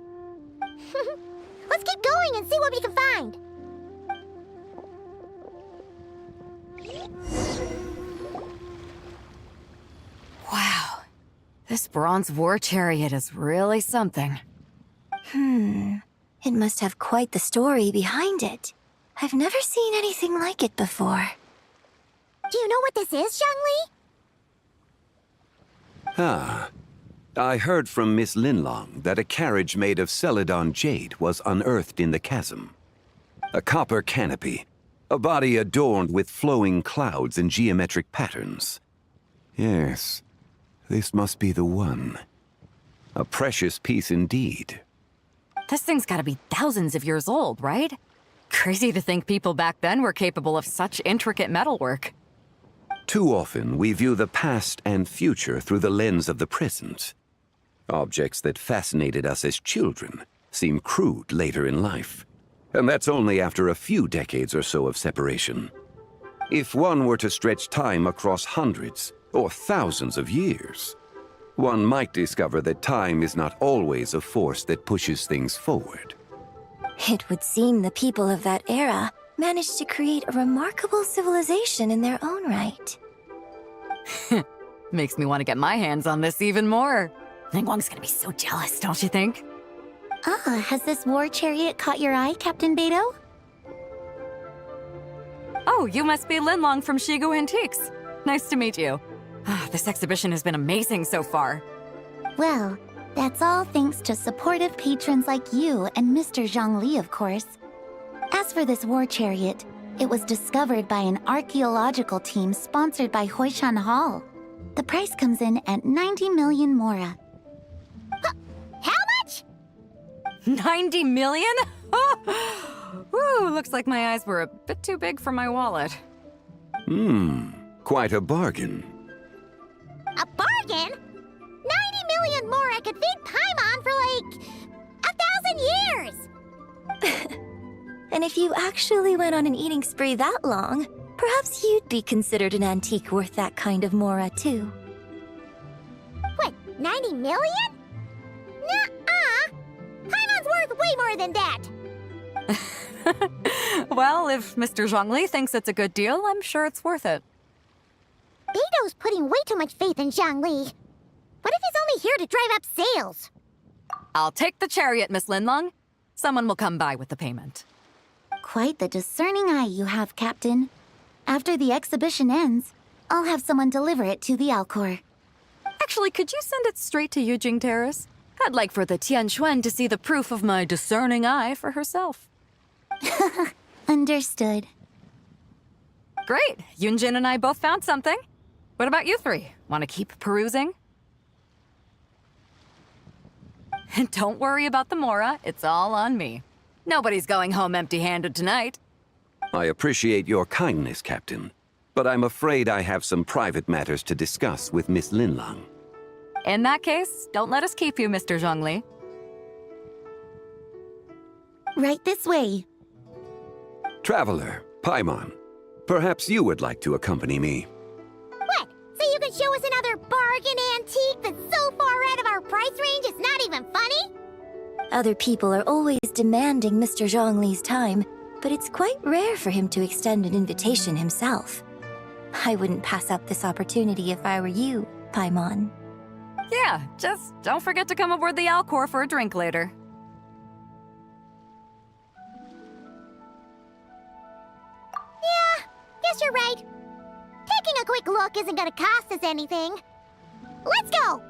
Let's keep going and see what we can find. Wow, this bronze war chariot is really something. It must have quite the story behind it. I've never seen anything like it before. Do you know what this is, Zhongli? Ah, I heard from Miss Linlong that a carriage made of Celadon jade was unearthed in the chasm. A copper canopy, a body adorned with flowing clouds and geometric patterns. Yes, this must be the one. A precious piece indeed. This thing's gotta be thousands of years old, right? Crazy to think people back then were capable of such intricate metalwork. Too often, we view the past and future through the lens of the present. Objects that fascinated us as children seem crude later in life. And that's only after a few decades or so of separation. If one were to stretch time across hundreds or thousands of years, one might discover that time is not always a force that pushes things forward. It would seem the people of that era managed to create a remarkable civilization in their own right. Makes me want to get my hands on this even more. Ningguang's gonna be so jealous, don't you think? Has this war chariot caught your eye, Captain Beidou? Oh, you must be Linlong from Shigu Antiques. Nice to meet you. This exhibition has been amazing so far. Well, that's all thanks to supportive patrons like you and Mr. Zhongli, of course. As for this war chariot, it was discovered by an archaeological team sponsored by Hoishan Hall. The price comes in at 90 million Mora. How much? 90 million? Woo, looks like my eyes were a bit too big for my wallet. Quite a bargain. A bargain? 90 million Mora could feed Paimon for like 1,000 years! And if you actually went on an eating spree that long, perhaps you'd be considered an antique worth that kind of Mora, too. What, 90 million? Nuh-uh! Paimon's worth way more than that! Well, if Mr. Zhongli thinks it's a good deal, I'm sure it's worth it. Beidou's putting way too much faith in Zhongli. What if he's only here to drive up sales? I'll take the chariot, Miss Linlong. Someone will come by with the payment. Quite the discerning eye you have, Captain. After the exhibition ends, I'll have someone deliver it to the Alcor. Actually, could you send it straight to Yujing Terrace? I'd like for the Tianquan to see the proof of my discerning eye for herself. Understood. Great! Yunjin and I both found something. What about you three? Want to keep perusing? And don't worry about the Mora, it's all on me. Nobody's going home empty-handed tonight. I appreciate your kindness, Captain, but I'm afraid I have some private matters to discuss with Miss Linlong. In that case, don't let us keep you, Mr. Zhongli. Right this way. Traveler, Paimon, perhaps you would like to accompany me. What? So you can show us another bargain antique that's so far out of our price range it's not even funny? Other people are always demanding Mr. Zhongli's time, but it's quite rare for him to extend an invitation himself. I wouldn't pass up this opportunity if I were you, Paimon. Yeah, just don't forget to come aboard the Alcor for a drink later. Yeah, guess you're right. Taking a quick look isn't gonna cost us anything. Let's go!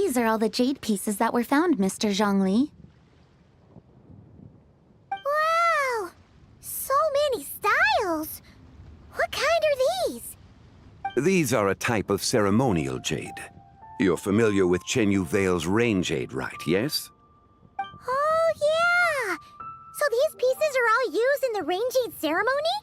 These are all the jade pieces that were found, Mr. Zhongli. Wow! So many styles! What kind are these? These are a type of ceremonial jade. You're familiar with Chenyu Vale's rain jade, right, yes? Oh, yeah! So these pieces are all used in the rain jade ceremony?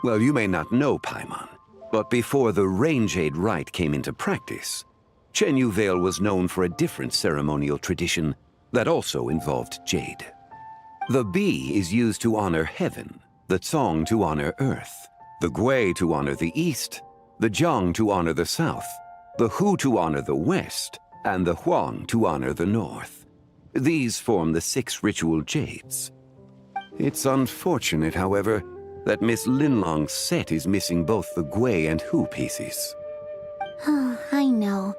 Well, you may not know, Paimon, but before the rain jade rite came into practice, Chenyu Vale was known for a different ceremonial tradition that also involved jade. The Bi is used to honor heaven, the Tsong to honor earth, the Gui to honor the east, the Jiang to honor the south, the Hu to honor the west, and the Huang to honor the north. These form the 6 ritual jades. It's unfortunate, however, that Miss Linlong's set is missing both the Gui and Hu pieces. I know.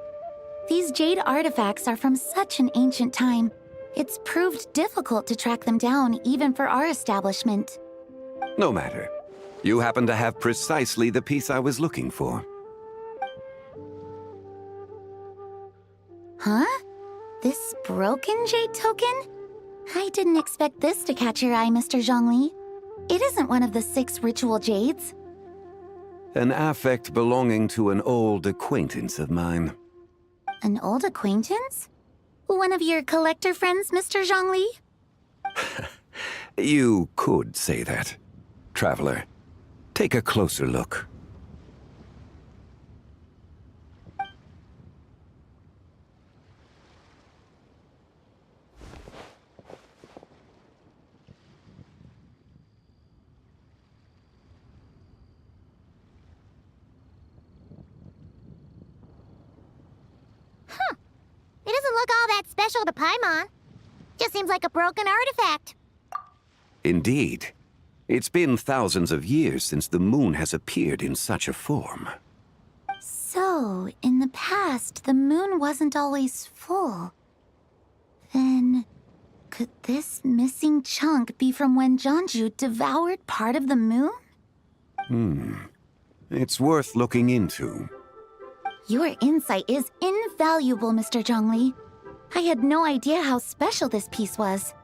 These jade artifacts are from such an ancient time. It's proved difficult to track them down, even for our establishment. No matter. You happen to have precisely the piece I was looking for. Huh? This broken jade token? I didn't expect this to catch your eye, Mr. Zhongli. It isn't one of the 6 ritual jades. An affect belonging to an old acquaintance of mine. An old acquaintance? One of your collector friends, Mr. Zhongli? You could say that. Traveler, take a closer look. It doesn't look all that special to Paimon. Just seems like a broken artifact. Indeed. It's been thousands of years since the moon has appeared in such a form. So, in the past, the moon wasn't always full. Then, could this missing chunk be from when Jianzhu devoured part of the moon? It's worth looking into. Your insight is invaluable, Mr. Zhongli. I had no idea how special this piece was.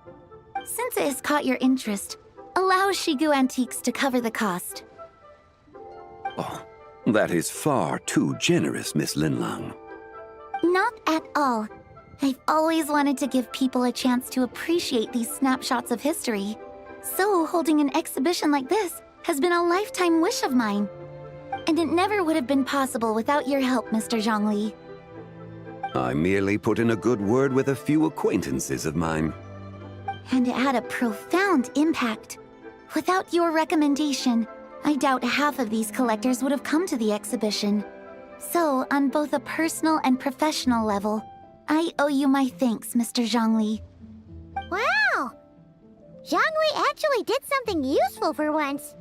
Since it has caught your interest, allow Shigu Antiques to cover the cost. Oh, that is far too generous, Miss Linlang. Not at all. I've always wanted to give people a chance to appreciate these snapshots of history. So holding an exhibition like this has been a lifetime wish of mine. And it never would have been possible without your help, Mr. Zhongli. I merely put in a good word with a few acquaintances of mine. And it had a profound impact. Without your recommendation, I doubt half of these collectors would have come to the exhibition. So, on both a personal and professional level, I owe you my thanks, Mr. Zhongli. Wow! Zhongli actually did something useful for once.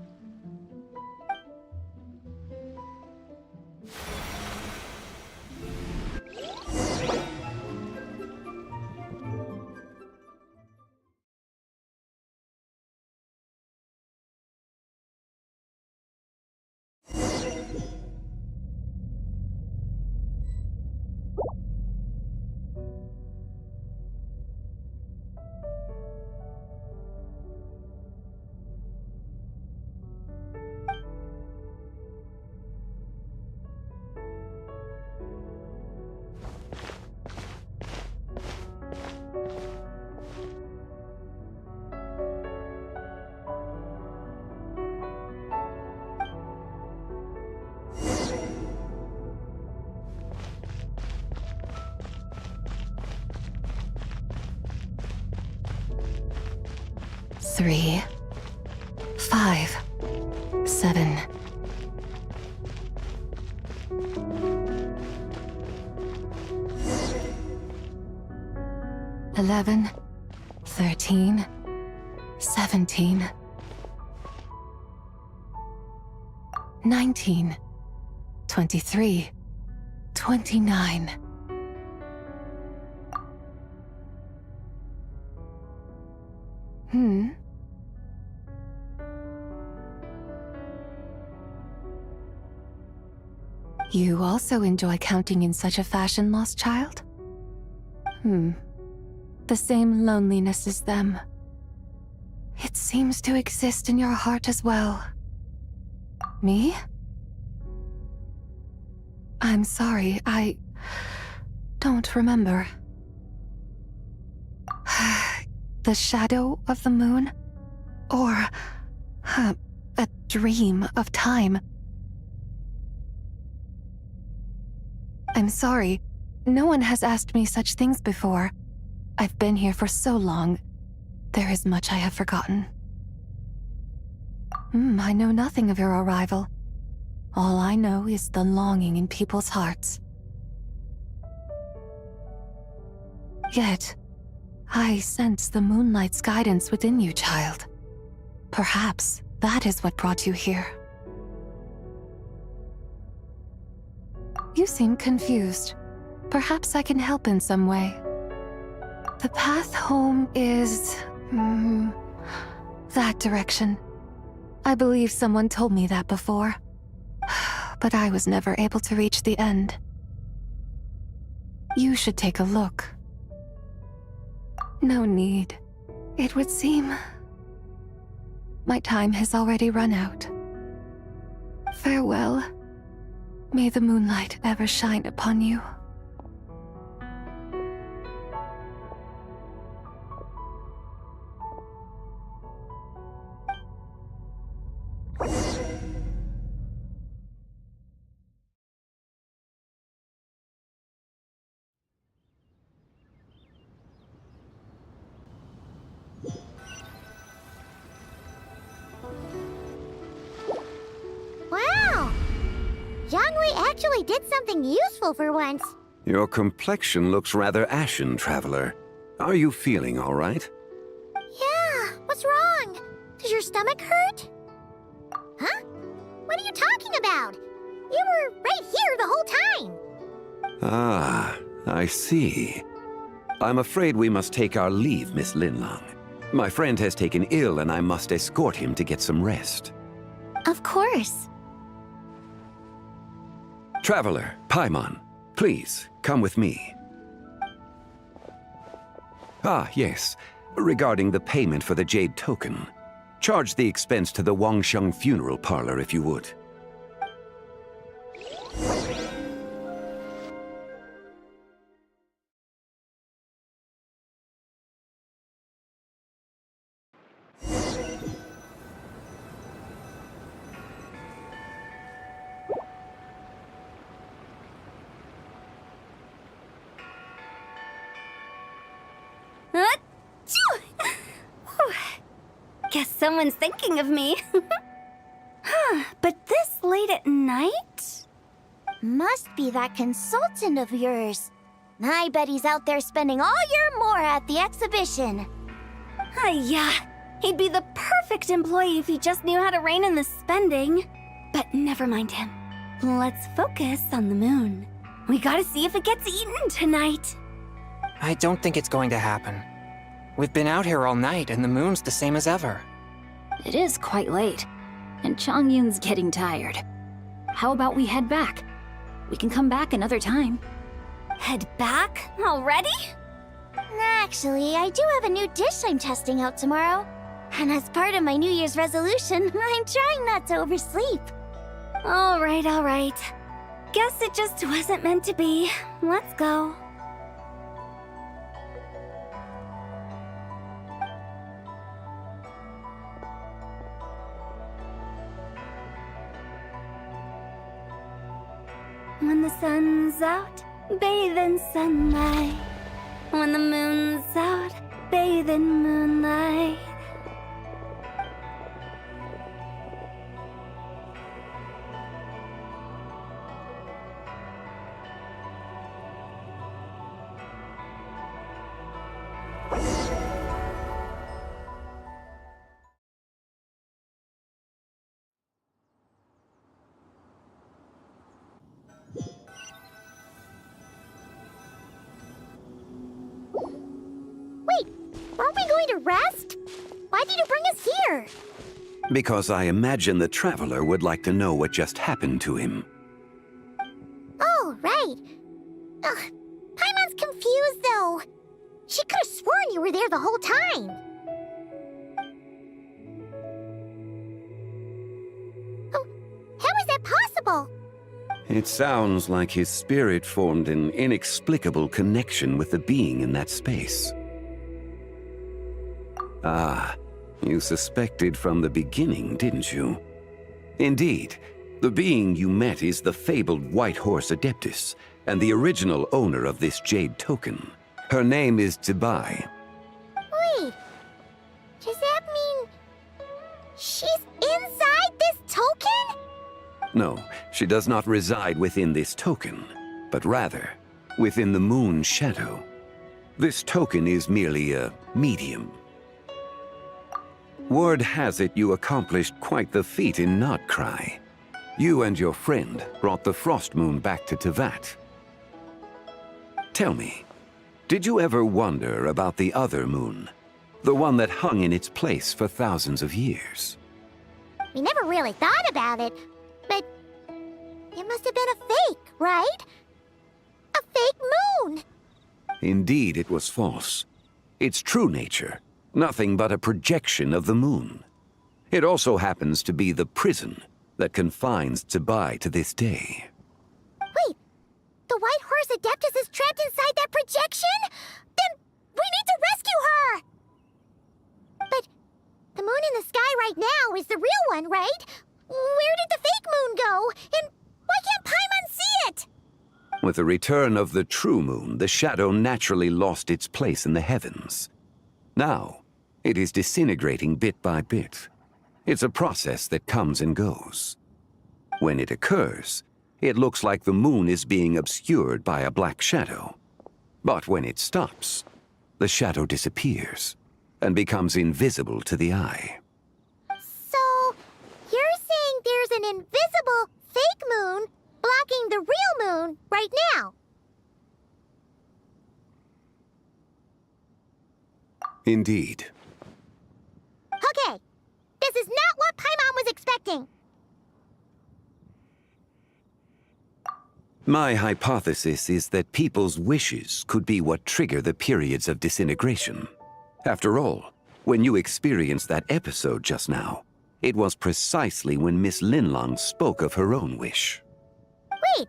Three, 5, 7. $11, 13, 17, 19, 23, 29. You also enjoy counting in such a fashion, lost child? The same loneliness as them. It seems to exist in your heart as well. Me? I'm sorry, I don't remember. The shadow of the moon? Or a dream of time? I'm sorry. No one has asked me such things before. I've been here for so long. There is much I have forgotten. I know nothing of your arrival. All I know is the longing in people's hearts. Yet, I sense the moonlight's guidance within you, child. Perhaps that is what brought you here. You seem confused. Perhaps I can help in some way. The path home is... that direction. I believe someone told me that before. But I was never able to reach the end. You should take a look. No need. It would seem... my time has already run out. Farewell. May the moonlight ever shine upon you. Wow! Jiangwei actually did something useful for once. Your complexion looks rather ashen, traveler. Are you feeling all right? Yeah, what's wrong? Does your stomach hurt? Huh? What are you talking about? You were right here the whole time. Ah, I see. I'm afraid we must take our leave, Miss Linlang. My friend has taken ill and I must escort him to get some rest. Of course. Traveler, Paimon, please, come with me. Ah, yes. Regarding the payment for the jade token. Charge the expense to the Wangsheng funeral parlor if you would. Guess someone's thinking of me. But this late at night? Must be that consultant of yours. I bet he's out there spending all year more at the exhibition. Yeah, he'd be the perfect employee if he just knew how to rein in the spending. But never mind him. Let's focus on the moon. We gotta see if it gets eaten tonight. I don't think it's going to happen. We've been out here all night and the moon's the same as ever. It is quite late, and Changyun's getting tired. How about we head back? We can come back another time. Head back? Already? Actually, I do have a new dish I'm testing out tomorrow. And as part of my New Year's resolution, I'm trying not to oversleep. All right. Guess it just wasn't meant to be. Let's go. When the sun's out, bathe in sunlight. When the moon's out, bathe in moonlight. Aren't we going to rest? Why did you bring us here? Because I imagine the traveler would like to know what just happened to him. Oh, right. Paimon's confused, though. She could have sworn you were there the whole time. How is that possible? It sounds like his spirit formed an inexplicable connection with the being in that space. Ah, you suspected from the beginning, didn't you? Indeed, the being you met is the fabled White Horse Adeptus, and the original owner of this jade token. Her name is Zibai. Wait, does that mean she's inside this token? No, she does not reside within this token, but rather within the moon shadow. This token is merely a medium. Word has it you accomplished quite the feat in Nodcry. You and your friend brought the Frost Moon back to Tevat. Tell me, did you ever wonder about the other moon? The one that hung in its place for thousands of years? We never really thought about it, but it must have been a fake, right? A fake moon! Indeed, it was false. Its true nature, nothing but a projection of the moon. It also happens to be the prison that confines Zibai to this day. Wait, the White Horse Adeptus is trapped inside that projection? Then we need to rescue her! But the moon in the sky right now is the real one, right? Where did the fake moon go? And why can't Paimon see it? With the return of the true moon, the shadow naturally lost its place in the heavens. Now, it is disintegrating bit by bit. It's a process that comes and goes. When it occurs, it looks like the moon is being obscured by a black shadow. But when it stops, the shadow disappears and becomes invisible to the eye. So, you're saying there's an invisible fake moon blocking the real moon right now? Indeed. Okay, this is not what Paimon was expecting. My hypothesis is that people's wishes could be what trigger the periods of disintegration. After all, when you experienced that episode just now, it was precisely when Miss Linlong spoke of her own wish. Wait,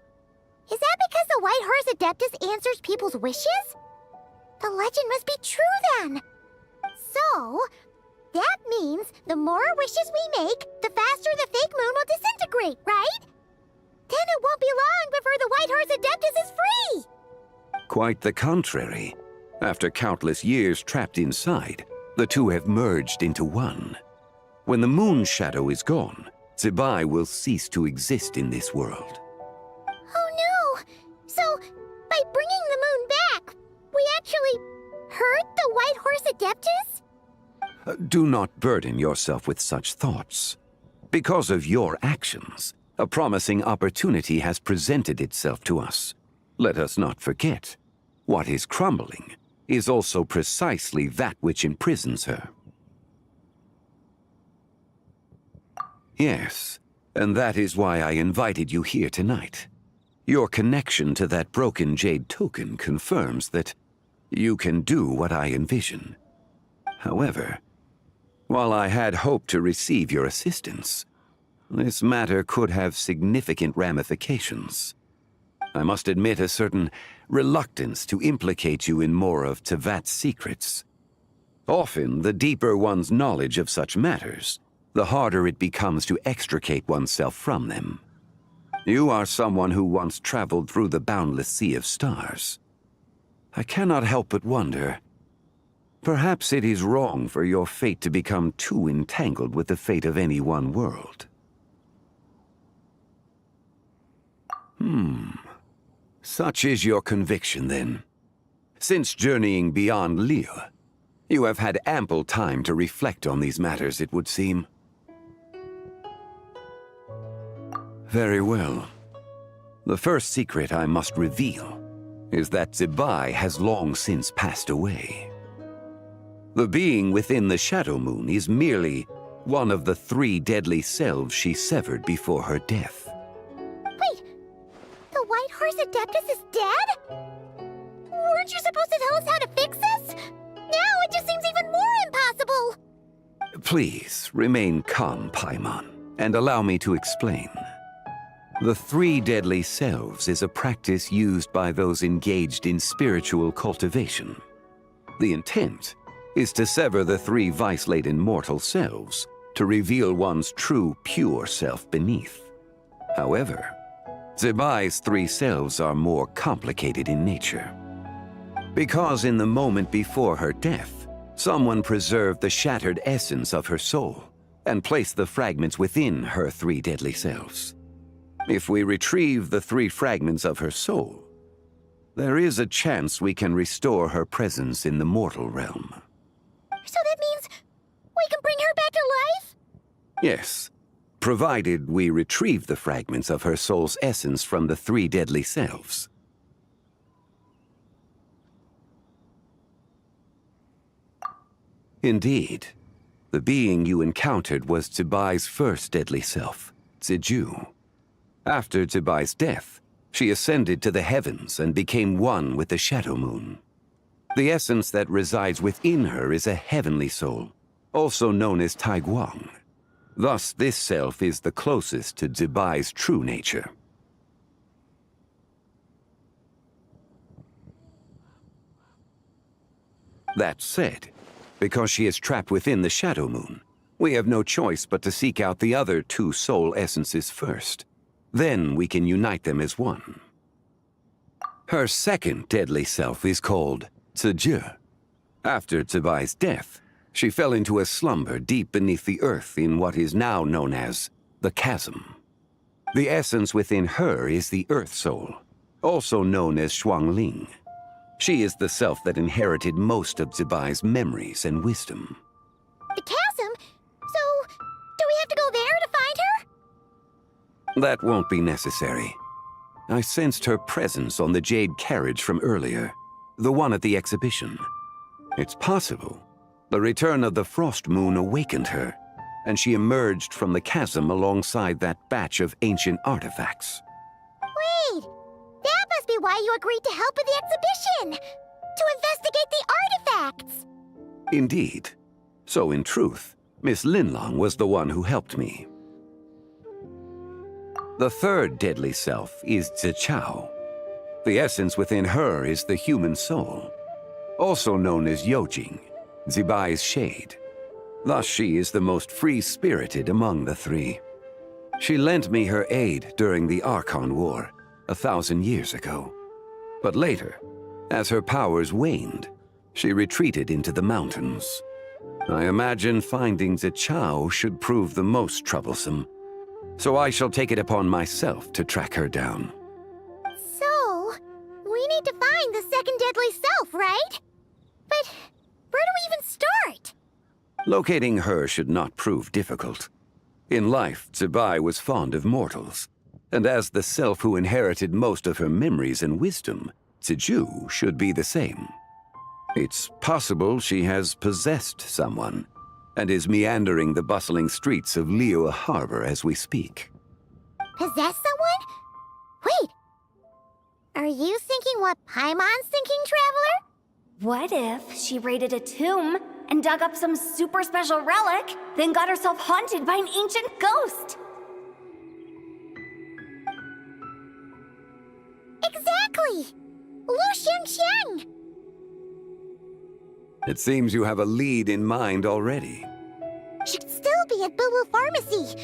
is that because the White Horse Adeptus answers people's wishes? The legend must be true then. So, that means the more wishes we make, the faster the fake moon will disintegrate, right? Then it won't be long before the White Horse Adeptus is free! Quite the contrary. After countless years trapped inside, the two have merged into one. When the moon shadow is gone, Zibai will cease to exist in this world. Oh no! So, by bringing the moon back, we actually hurt the White Horse Adeptus? Do not burden yourself with such thoughts. Because of your actions, a promising opportunity has presented itself to us. Let us not forget, what is crumbling is also precisely that which imprisons her. Yes, and that is why I invited you here tonight. Your connection to that broken jade token confirms that you can do what I envision. However, while I had hoped to receive your assistance, this matter could have significant ramifications. I must admit a certain reluctance to implicate you in more of Tevat's secrets. Often, the deeper one's knowledge of such matters, the harder it becomes to extricate oneself from them. You are someone who once traveled through the boundless sea of stars. I cannot help but wonder, perhaps it is wrong for your fate to become too entangled with the fate of any one world. Such is your conviction, then. Since journeying beyond Liyue, you have had ample time to reflect on these matters, it would seem. Very well. The first secret I must reveal is that Zibai has long since passed away. The being within the Shadow Moon is merely one of the 3 deadly selves she severed before her death. Wait, the White Horse Adeptus is dead? Weren't you supposed to tell us how to fix this? That just seems even more impossible! Please remain calm, Paimon, and allow me to explain. The three deadly selves is a practice used by those engaged in spiritual cultivation. The intent is to sever the three vice-laden mortal selves to reveal one's true, pure self beneath. However, Zebai's three selves are more complicated in nature. Because in the moment before her death, someone preserved the shattered essence of her soul and placed the fragments within her three deadly selves. If we retrieve the three fragments of her soul, there is a chance we can restore her presence in the mortal realm. So that means we can bring her back to life? Yes, provided we retrieve the fragments of her soul's essence from the three deadly selves. Indeed, the being you encountered was Zebai's first deadly self, Ziju. After Zebai's death, she ascended to the heavens and became one with the Shadow Moon. The essence that resides within her is a heavenly soul, also known as Taiguang. Thus, this self is the closest to Zebai's true nature. That said, because she is trapped within the Shadow Moon, we have no choice but to seek out the other two soul essences first. Then we can unite them as one. Her second deadly self is called Ziju. After Zebai's death, she fell into a slumber deep beneath the earth in what is now known as the Chasm. The essence within her is the Earth Soul, also known as Shuangling. She is the self that inherited most of Zebai's memories and wisdom. The chasm? So, do we have to go there to find her? That won't be necessary. I sensed her presence on the jade carriage from earlier, the one at the exhibition. It's possible the return of the frost moon awakened her, and she emerged from the chasm alongside that batch of ancient artifacts. Wait! That must be why you agreed to help with the exhibition! To investigate the artifacts! Indeed. So in truth, Miss Linlong was the one who helped me. The third deadly self is Zichao. The essence within her is the human soul, also known as Yojing, Zebai's shade. Thus she is the most free-spirited among the three. She lent me her aid during the Archon War 1,000 years ago. But later, as her powers waned, she retreated into the mountains. I imagine finding Zichao should prove the most troublesome, so I shall take it upon myself to track her down. So, we need to find the second deadly self, right? But where do we even start? Locating her should not prove difficult. In life, Zebai was fond of mortals, and as the self who inherited most of her memories and wisdom, Ziju should be the same. It's possible she has possessed someone, and is meandering the bustling streets of Liyue Harbor as we speak. Possess someone? Wait! Are you thinking what Paimon's thinking, Traveler? What if she raided a tomb and dug up some super special relic, then got herself haunted by an ancient ghost? Exactly! Lu Xiangxiang! It seems you have a lead in mind already. She'd still be at Boo Boo Pharmacy.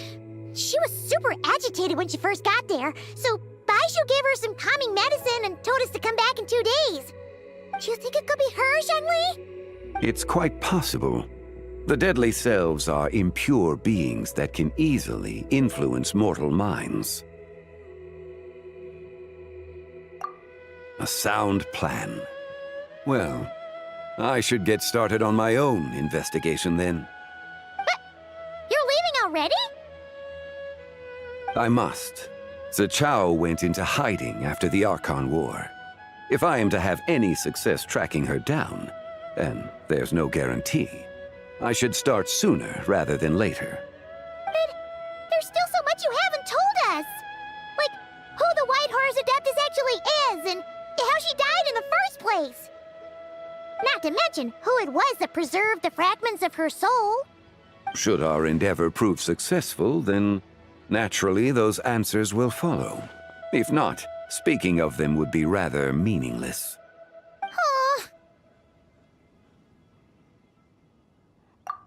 She was super agitated when she first got there, so Baishu gave her some calming medicine and told us to come back in 2 days. Do you think it could be her, Zhengli? It's quite possible. The deadly selves are impure beings that can easily influence mortal minds. A sound plan. Well, I should get started on my own investigation then. But you're leaving already? I must. Zichao went into hiding after the Archon War. If I am to have any success tracking her down, and there's no guarantee, I should start sooner rather than later. But there's still so much you haven't told us! Like, who the White Horse Adeptus actually is, and how she died in the first place! Not to mention who it was that preserved the fragments of her soul. Should our endeavor prove successful, then naturally those answers will follow. If not, speaking of them would be rather meaningless. Aw.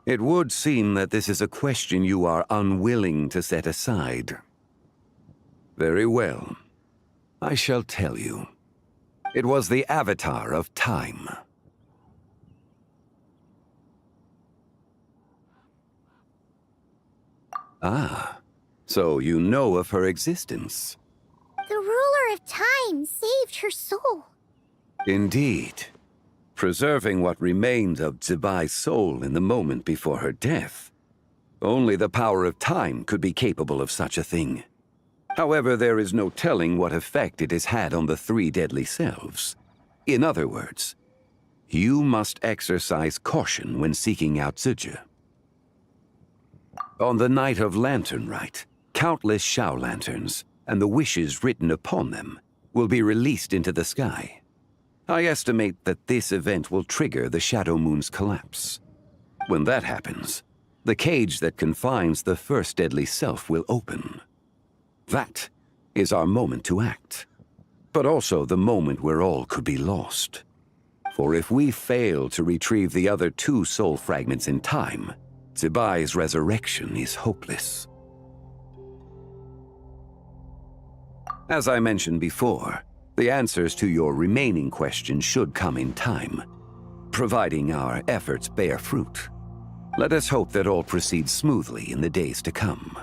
It would seem that this is a question you are unwilling to set aside. Very well. I shall tell you. It was the Avatar of Time. Ah, so you know of her existence. The ruler of time saved her soul. Indeed. Preserving what remained of Zibai's soul in the moment before her death. Only the power of time could be capable of such a thing. However, there is no telling what effect it has had on the three deadly selves. In other words, you must exercise caution when seeking out Ziji. On the night of Lantern Rite, countless Shao lanterns, and the wishes written upon them, will be released into the sky. I estimate that this event will trigger the Shadow Moon's collapse. When that happens, the cage that confines the first deadly self will open. That is our moment to act, but also the moment where all could be lost. For if we fail to retrieve the other two soul fragments in time, Zibai's resurrection is hopeless. As I mentioned before, the answers to your remaining questions should come in time, providing our efforts bear fruit. Let us hope that all proceeds smoothly in the days to come.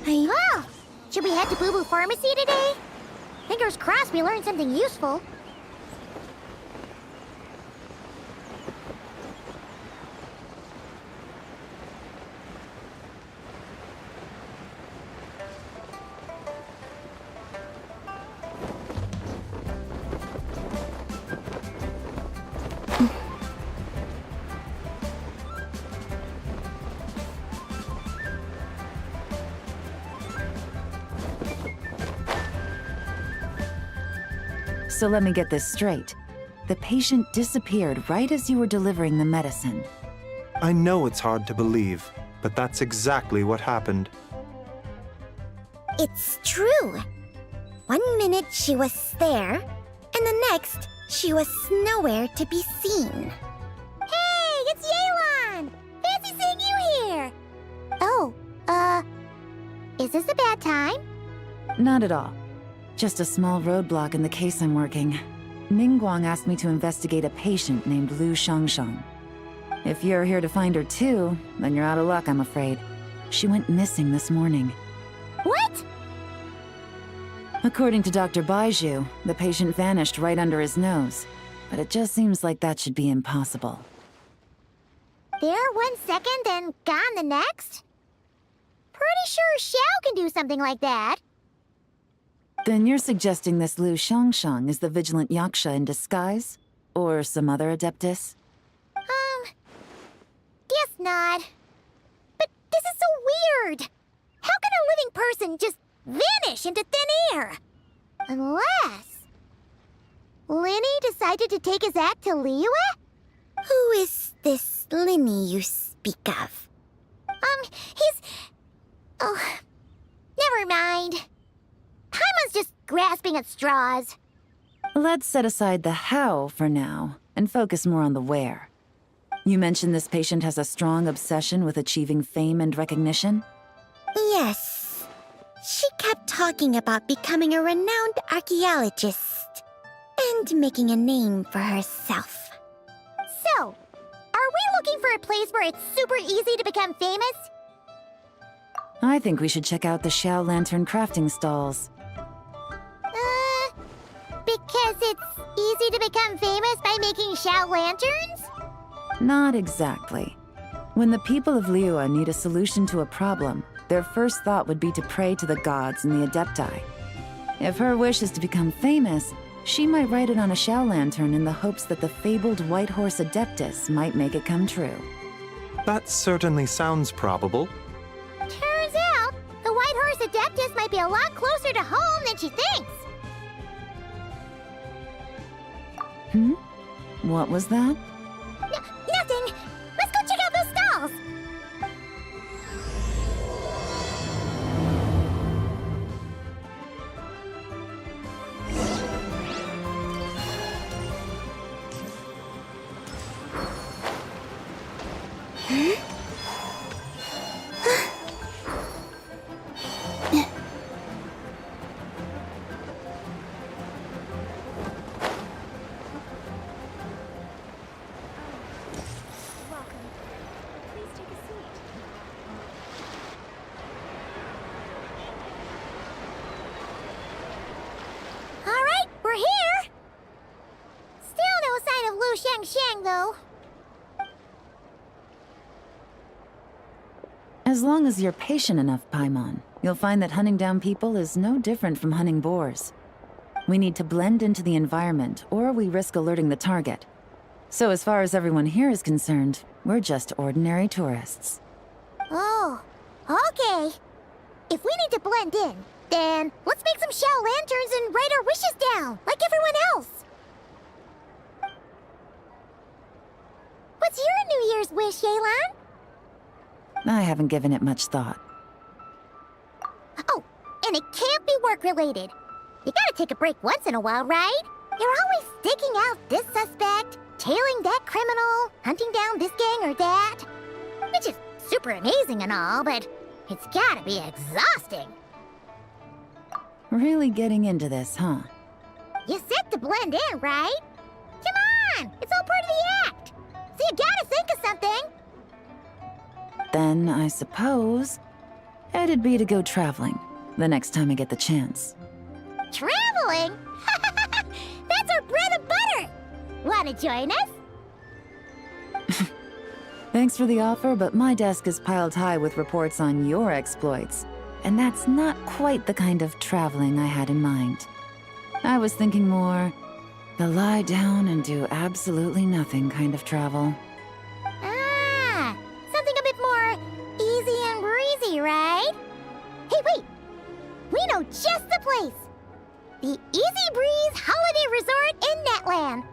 Hey, well, should we head to Boo Boo Pharmacy today? Fingers crossed we learn something useful. So let me get this straight. The patient disappeared right as you were delivering the medicine. I know it's hard to believe, but that's exactly what happened. It's true. 1 minute she was there, and the next she was nowhere to be seen. Hey, it's Yelan! Fancy seeing you here! Oh, is this a bad time? Not at all. Just a small roadblock in the case I'm working. Ningguang asked me to investigate a patient named Lu Shangshang. If you're here to find her too, then you're out of luck, I'm afraid. She went missing this morning. What? According to Dr. Baiju, the patient vanished right under his nose. But it just seems like that should be impossible. There 1 second and gone the next? Pretty sure Xiao can do something like that. Then you're suggesting this Lu Shangshang is the vigilant Yaksha in disguise? Or some other adeptus? Guess not. But this is so weird. How can a living person just vanish into thin air? Unless Linny decided to take his act to Liyue? Who is this Linny you speak of? He's... Oh, never mind. Paimon's just grasping at straws. Let's set aside the how for now, and focus more on the where. You mentioned this patient has a strong obsession with achieving fame and recognition? Yes. She kept talking about becoming a renowned archaeologist and making a name for herself. So, are we looking for a place where it's super easy to become famous? I think we should check out the Shao Lantern crafting stalls. Because it's easy to become famous by making Shao Lanterns? Not exactly. When the people of Liyue need a solution to a problem, their first thought would be to pray to the gods and the Adepti. If her wish is to become famous, she might write it on a Shao Lantern in the hopes that the fabled White Horse Adeptus might make it come true. That certainly sounds probable. Turns out, the White Horse Adeptus might be a lot closer to home than she thinks. What was that? Nothing! Let's go check out those stalls! Alright, we're here! Still no sign of Lu Xiangxiang, though. As long as you're patient enough, Paimon, you'll find that hunting down people is no different from hunting boars. We need to blend into the environment, or we risk alerting the target. So as far as everyone here is concerned, we're just ordinary tourists. Oh, okay. If we need to blend in, then let's make some Shao Lanterns and write our wishes down, like everyone else. What's your New Year's wish, Yelan? I haven't given it much thought. Oh, and it can't be work-related. You gotta take a break once in a while, right? You're always sticking out this suspect, tailing that criminal, hunting down this gang or that. Which is super amazing and all, but it's gotta be exhausting. Really getting into this, huh? You said to blend in, right? Come on! It's all part of the act! So you gotta think of something! Then, I suppose, it'd be to go traveling, the next time I get the chance. Traveling? That's our bread and butter! Wanna join us? Thanks for the offer, but my desk is piled high with reports on your exploits. And that's not quite the kind of traveling I had in mind. I was thinking more the lie down and do absolutely nothing kind of travel. Ah, something a bit more easy and breezy, right? Hey, wait! We know just the place! The Easy Breeze Holiday Resort in Netland.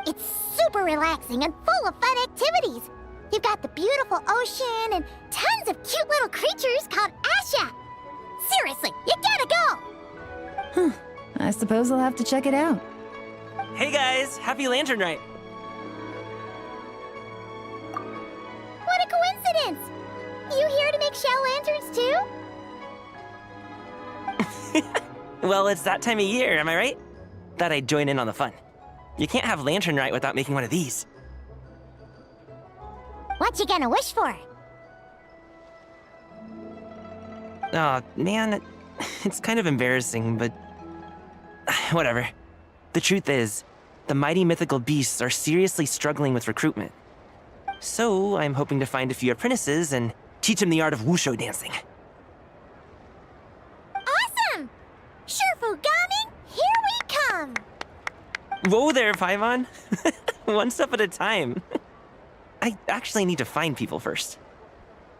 It's super relaxing and full of fun activities. You've got the beautiful ocean and tons of cute little creatures called Asha. Seriously, you gotta go! I suppose I'll have to check it out. Hey guys, happy Lantern Rite! What a coincidence! You here to make Shao Lanterns too? Well, it's that time of year, am I right? Thought I'd join in on the fun. You can't have Lantern Rite without making one of these. What you gonna wish for? Aw, man, it's kind of embarrassing, but whatever. The truth is, the mighty mythical beasts are seriously struggling with recruitment. So I'm hoping to find a few apprentices and teach them the art of wushu dancing. Awesome! Shurfugami, here we come! Whoa there, Paimon! One step at a time. I actually need to find people first.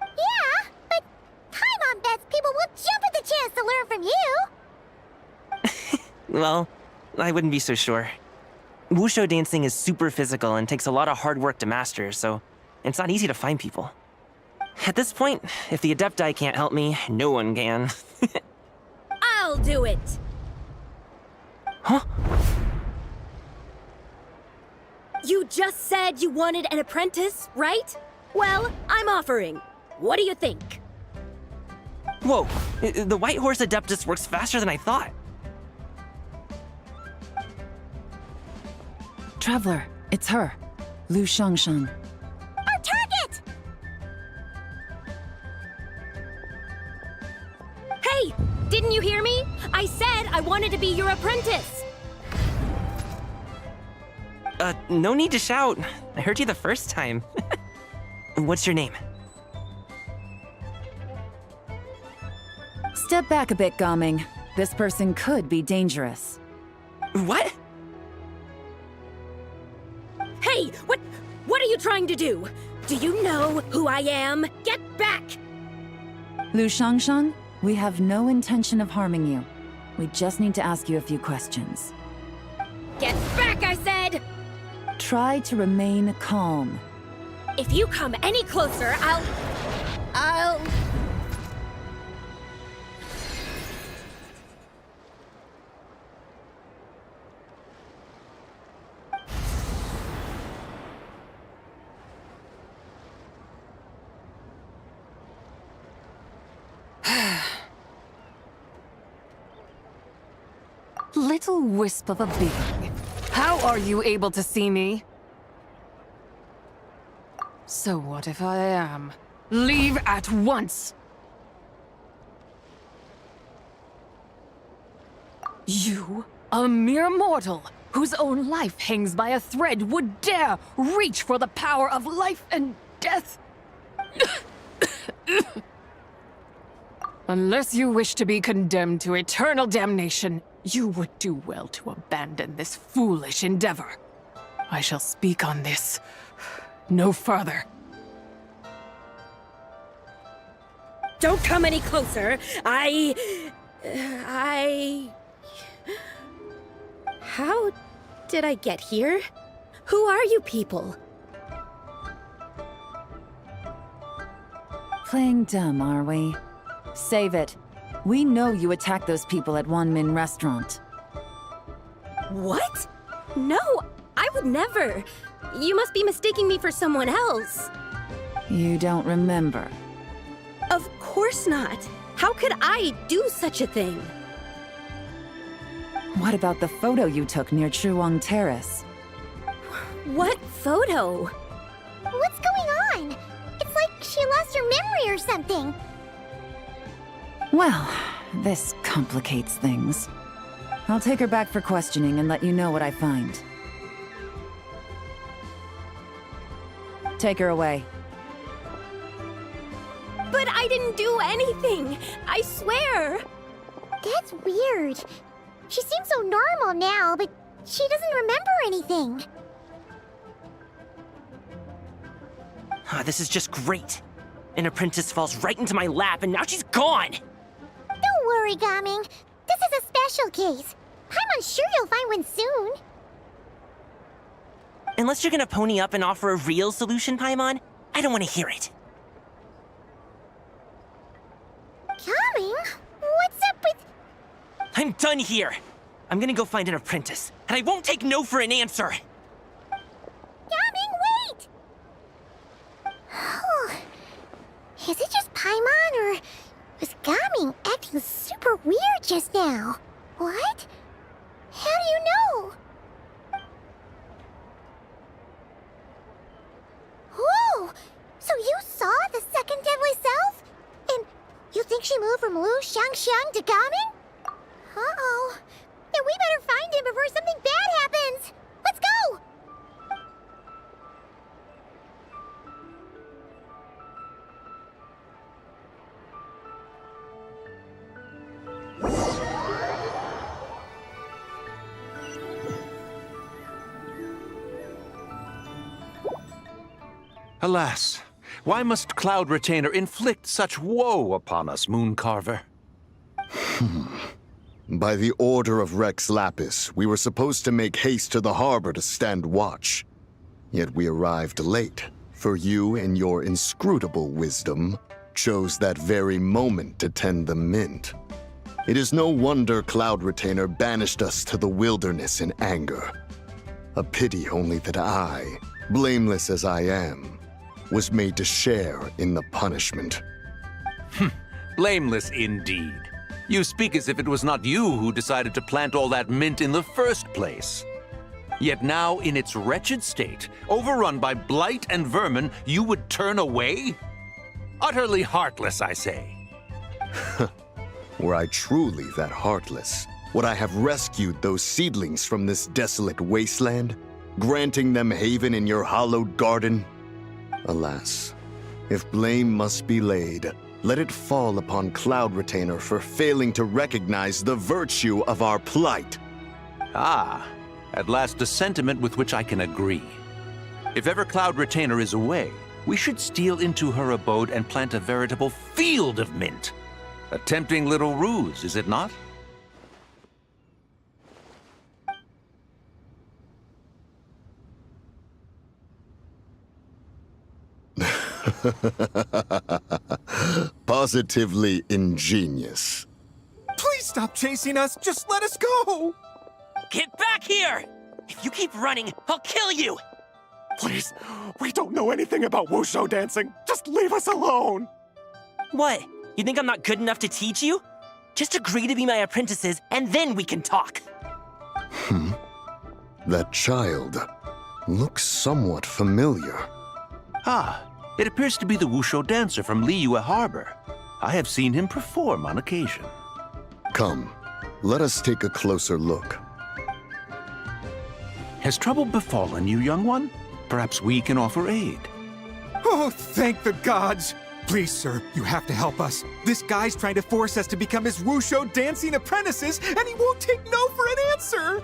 Yeah, but Paimon bets people will jump at the chance to learn from you! Well, I wouldn't be so sure. Wushu dancing is super physical and takes a lot of hard work to master, so it's not easy to find people. At this point, if the Adepti can't help me, no one can. I'll do it! Huh? You just said you wanted an apprentice, right? Well, I'm offering. What do you think? Whoa, the White Horse Adeptus works faster than I thought. Traveler, it's her. Lu Shangshan. Our target! Hey, didn't you hear me? I said I wanted to be your apprentice. No need to shout. I heard you the first time. What's your name? Step back a bit, Gaming. This person could be dangerous. What? Hey, what are you trying to do? Do you know who I am? Get back! Lu Shangshan, we have no intention of harming you. We just need to ask you a few questions. Get back, I said! Try to remain calm. If you come any closer, I'll... Little wisp of a being. How are you able to see me? So what if I am? Leave at once! You, a mere mortal, whose own life hangs by a thread, would dare reach for the power of life and death? Unless you wish to be condemned to eternal damnation, you would do well to abandon this foolish endeavor. I shall speak on this no further. Don't come any closer. How did I get here? Who are you people? Playing dumb, are we? Save it. We know you attacked those people at Wanmin Restaurant. What? No, I would never. You must be mistaking me for someone else. You don't remember. Of course not. How could I do such a thing? What about the photo you took near Chuang Terrace? What photo? What's going on? It's like she lost her memory or something. Well, this complicates things. I'll take her back for questioning and let you know what I find. Take her away. But I didn't do anything. I swear. That's weird. She seems so normal now, but she doesn't remember anything. This is just great. An apprentice falls right into my lap and now she's gone! Don't worry, Gaming. This is a special case. I'm sure you'll find one soon. Unless you're gonna pony up and offer a real solution, Paimon, I don't want to hear it. Gaming? What's up with... I'm done here! I'm gonna go find an apprentice, and I won't take no for an answer! Gaming, wait! Is it just Paimon, or was Gaming acting super weird just now? What? How do you know? Whoa! So you saw the second deadly self? And you think she moved from Lu Xiangxiang to Gaming? Uh-oh. Then we better find him before something bad happens! Let's go! Alas, why must Cloud Retainer inflict such woe upon us, Mooncarver? By the order of Rex Lapis, we were supposed to make haste to the harbor to stand watch. Yet we arrived late, for you in your inscrutable wisdom chose that very moment to tend the mint. It is no wonder Cloud Retainer banished us to the wilderness in anger. A pity only that I, blameless as I am, was made to share in the punishment. Blameless indeed. You speak as if it was not you who decided to plant all that mint in the first place. Yet now, in its wretched state, overrun by blight and vermin, you would turn away? Utterly heartless, I say. Were I truly that heartless, would I have rescued those seedlings from this desolate wasteland, granting them haven in your hallowed garden? Alas, if blame must be laid, let it fall upon Cloud Retainer for failing to recognize the virtue of our plight. Ah, at last a sentiment with which I can agree. If ever Cloud Retainer is away, we should steal into her abode and plant a veritable field of mint. A tempting little ruse, is it not? Positively ingenious. Please stop chasing us. Just let us go. Get back here! If you keep running, I'll kill you! Please, we don't know anything about wushu dancing. Just leave us alone. What? You think I'm not good enough to teach you? Just agree to be my apprentices, and then we can talk. That child looks somewhat familiar. Ah, it appears to be the wushu dancer from Liyue Harbor. I have seen him perform on occasion. Come, let us take a closer look. Has trouble befallen you, young one? Perhaps we can offer aid. Oh, thank the gods. Please, sir, you have to help us. This guy's trying to force us to become his wushu dancing apprentices, and he won't take no for an answer.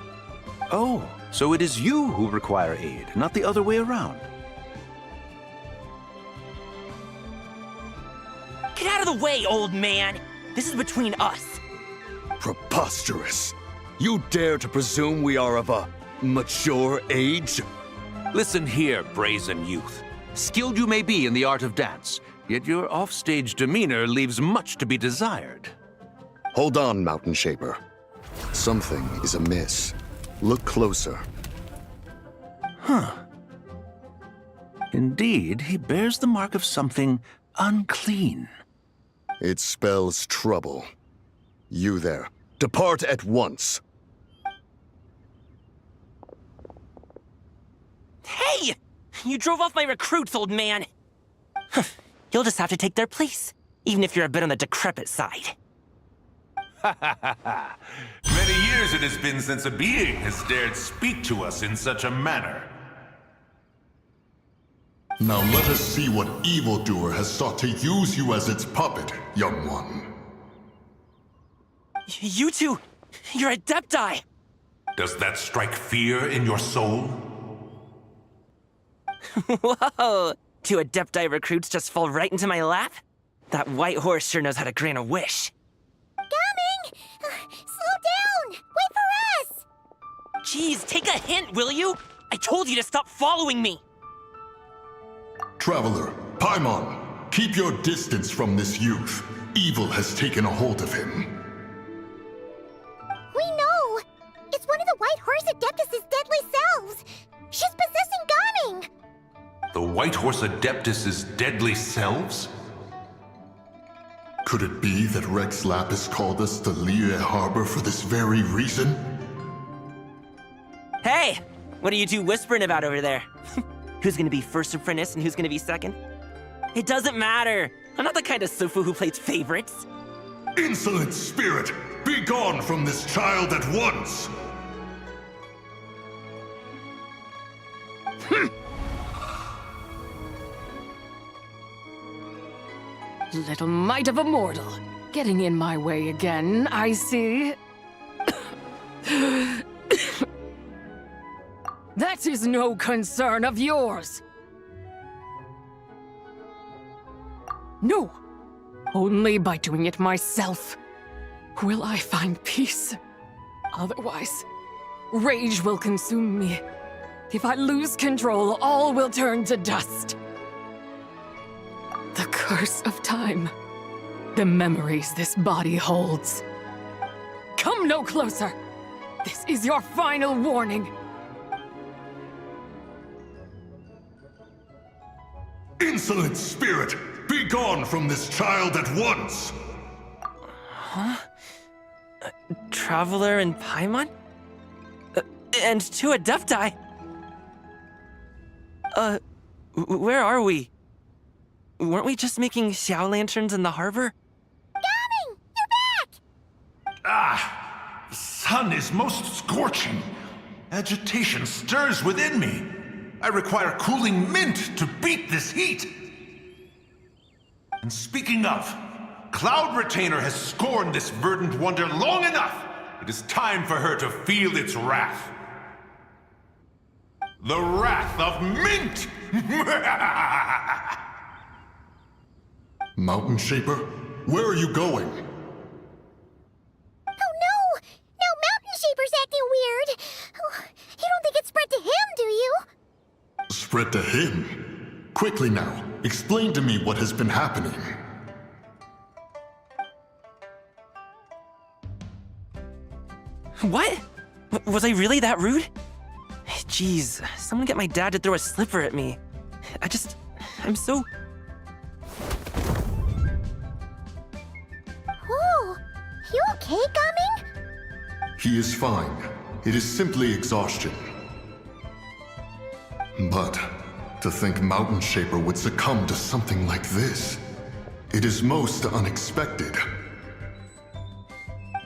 Oh, so it is you who require aid, not the other way around. Get out of the way, old man! This is between us. Preposterous. You dare to presume we are of a mature age? Listen here, brazen youth. Skilled you may be in the art of dance, yet your offstage demeanor leaves much to be desired. Hold on, Mountain Shaper. Something is amiss. Look closer. Huh. Indeed, he bears the mark of something unclean. It spells trouble. You there, depart at once. Hey! You drove off my recruits, old man! You'll just have to take their place, even if you're a bit on the decrepit side. Many years it has been since a being has dared speak to us in such a manner. Now let us see what evildoer has sought to use you as its puppet, young one. You two, you're Adepti! Does that strike fear in your soul? Whoa! Two Adepti recruits just fall right into my lap? That white horse sure knows how to grant a wish. Coming! Slow down! Wait for us! Jeez, take a hint, will you? I told you to stop following me! Traveler, Paimon, keep your distance from this youth. Evil has taken a hold of him. We know! It's one of the White Horse Adeptus' deadly selves! She's possessing Gaming! The White Horse Adeptus' deadly selves? Could it be that Rex Lapis called us to Liyue Harbor for this very reason? Hey! What are you two whispering about over there? Who's gonna be first apprentice and who's gonna be second? It doesn't matter! I'm not the kind of Sufu who plays favorites. Insolent spirit! Be gone from this child at once! Little mite of a mortal. Getting in my way again, I see. That is no concern of yours. No. Only by doing it myself will I find peace. Otherwise, rage will consume me. If I lose control, all will turn to dust. The curse of time. The memories this body holds. Come no closer. This is your final warning. Insolent spirit! Be gone from this child at once! Huh? Traveler and Paimon? And two Adepti? Where are we? Weren't we just making Xiao lanterns in the harbor? Gaming! You're back! Ah! The sun is most scorching. Agitation stirs within me. I require cooling mint to beat this heat. And speaking of, Cloud Retainer has scorned this verdant wonder long enough. It is time for her to feel its wrath. The wrath of mint! Mountain Shaper, where are you going? Oh no! Now Mountain Shaper's acting weird! Oh, you don't think it spread to him, do you? Spread to him? Quickly now, explain to me what has been happening. What? Was I really that rude? Jeez, someone get my dad to throw a slipper at me. I'm so... Oh, you okay, Gaming? He is fine. It is simply exhaustion. But to think Mountain Shaper would succumb to something like this, it is most unexpected.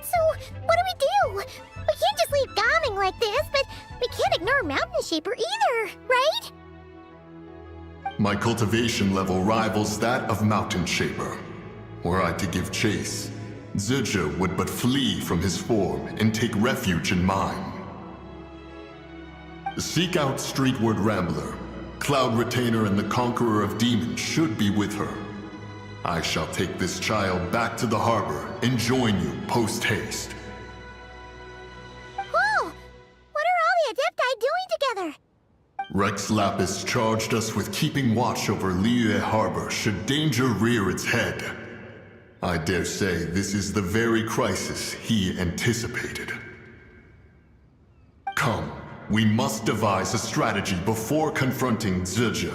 So, what do? We can't just leave Gaming like this, but we can't ignore Mountain Shaper either, right? My cultivation level rivals that of Mountain Shaper. Were I to give chase, Zizha would but flee from his form and take refuge in mine. Seek out Streetward Rambler. Cloud Retainer and the Conqueror of Demons should be with her. I shall take this child back to the harbor and join you post-haste. Whoa! What are all the Adepti doing together? Rex Lapis charged us with keeping watch over Liyue Harbor should danger rear its head. I dare say this is the very crisis he anticipated. Come, we must devise a strategy before confronting Zizha.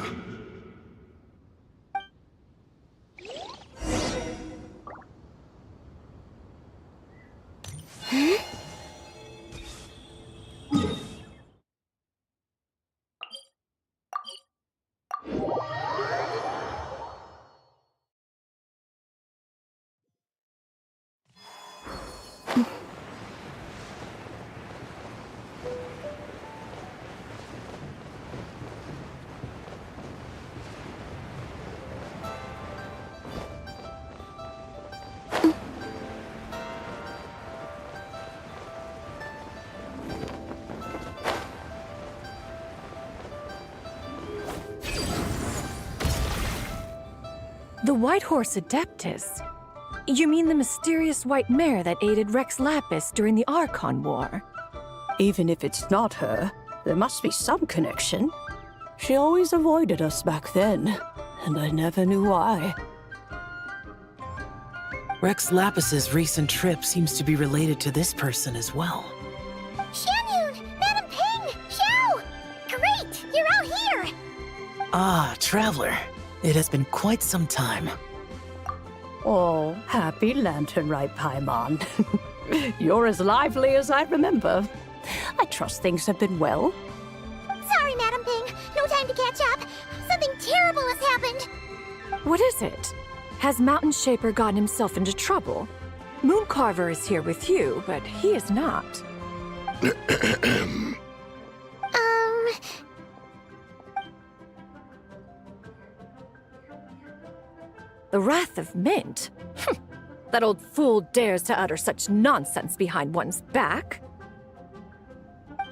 The White Horse Adeptus? You mean the mysterious white mare that aided Rex Lapis during the Archon War? Even if it's not her, there must be some connection. She always avoided us back then, and I never knew why. Rex Lapis's recent trip seems to be related to this person as well. Xianyun! Madam Ping! Xiao! Great! You're out here! Ah, Traveler. It has been quite some time. Oh, happy Lantern Rite, Paimon. You're as lively as I remember. I trust things have been well. Sorry, Madam Ping. No time to catch up. Something terrible has happened. What is it? Has Mountain Shaper gotten himself into trouble? Mooncarver is here with you, but he is not. The Wrath of Mint? That old fool dares to utter such nonsense behind one's back.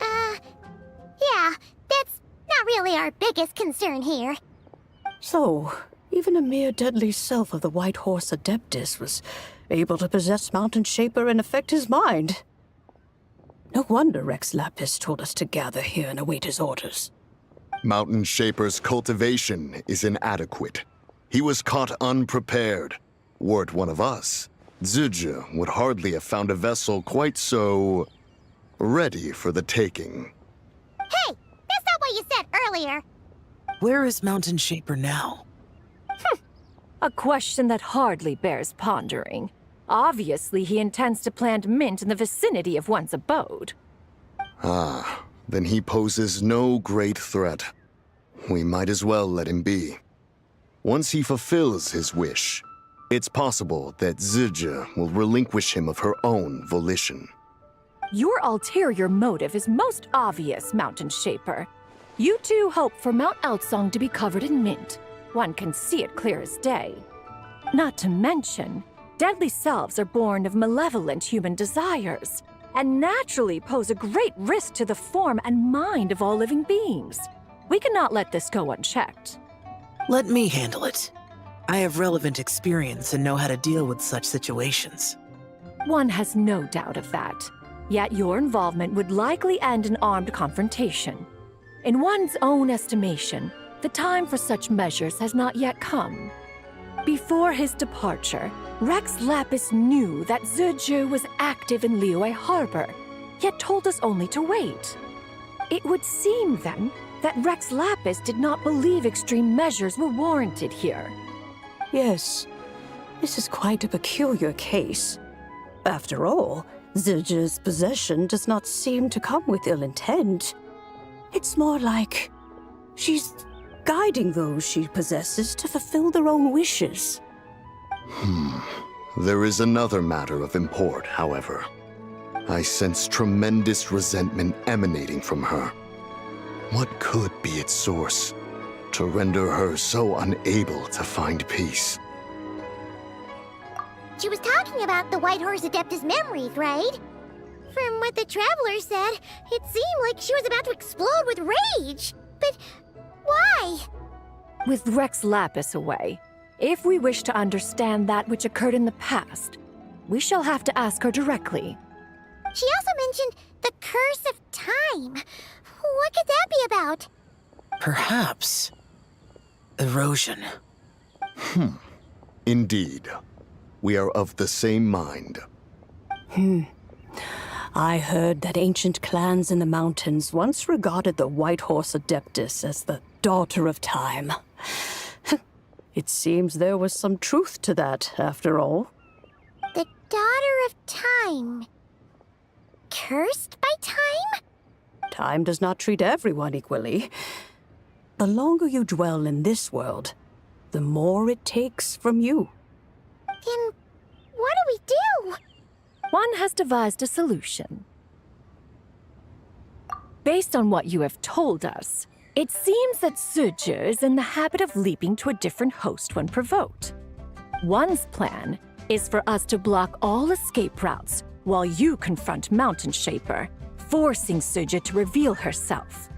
Yeah, that's not really our biggest concern here. So, even a mere deadly self of the White Horse Adeptus was able to possess Mountain Shaper and affect his mind. No wonder Rex Lapis told us to gather here and await his orders. Mountain Shaper's cultivation is inadequate. He was caught unprepared. Were it one of us, Zizha would hardly have found a vessel quite so... ready for the taking. Hey! That's not what you said earlier! Where is Mountain Shaper now? A question that hardly bears pondering. Obviously, he intends to plant mint in the vicinity of one's abode. Ah, then he poses no great threat. We might as well let him be. Once he fulfills his wish, it's possible that Zizhi will relinquish him of her own volition. Your ulterior motive is most obvious, Mountain Shaper. You two hope for Mount Outsong to be covered in mint. One can see it clear as day. Not to mention, deadly selves are born of malevolent human desires, and naturally pose a great risk to the form and mind of all living beings. We cannot let this go unchecked. Let me handle it. I have relevant experience and know how to deal with such situations. One has no doubt of that. Yet your involvement would likely end in armed confrontation. In one's own estimation, the time for such measures has not yet come. Before his departure, Rex Lapis knew that Zizhi was active in Liyue Harbor, yet told us only to wait. It would seem, then, that Rex Lapis did not believe extreme measures were warranted here. Yes, this is quite a peculiar case. After all, Zizhi's possession does not seem to come with ill intent. It's more like she's guiding those she possesses to fulfill their own wishes. There is another matter of import, however. I sense tremendous resentment emanating from her. What could be its source to render her so unable to find peace? She was talking about the White Horse Adeptus memories, right? From what the Traveler said, it seemed like she was about to explode with rage. But why? With Rex Lapis away, if we wish to understand that which occurred in the past, we shall have to ask her directly. She also mentioned the Curse of Time. What could that be about? Perhaps erosion. Indeed. We are of the same mind. I heard that ancient clans in the mountains once regarded the White Horse Adeptus as the daughter of time. It seems there was some truth to that, after all. The Daughter of Time. Cursed by time? Time does not treat everyone equally. The longer you dwell in this world, the more it takes from you. Then what do we do? One has devised a solution. Based on what you have told us, it seems that Zizhi is in the habit of leaping to a different host when provoked. One's plan is for us to block all escape routes while you confront Mountain Shaper, forcing Zizhi to reveal herself.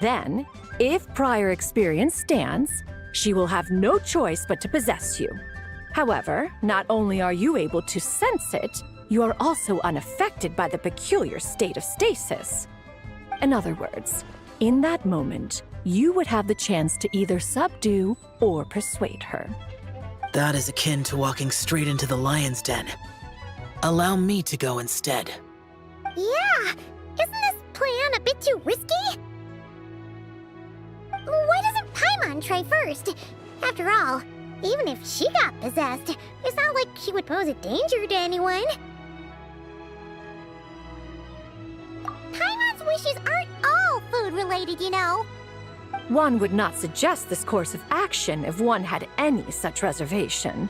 Then, if prior experience stands, she will have no choice but to possess you. However, not only are you able to sense it, you are also unaffected by the peculiar state of stasis. In other words, in that moment, you would have the chance to either subdue or persuade her. That is akin to walking straight into the lion's den. Allow me to go instead. Yeah, isn't this plan a bit too risky? Why doesn't Paimon try first? After all, even if she got possessed, it's not like she would pose a danger to anyone. Paimon's wishes aren't all food-related, you know. One would not suggest this course of action if one had any such reservation.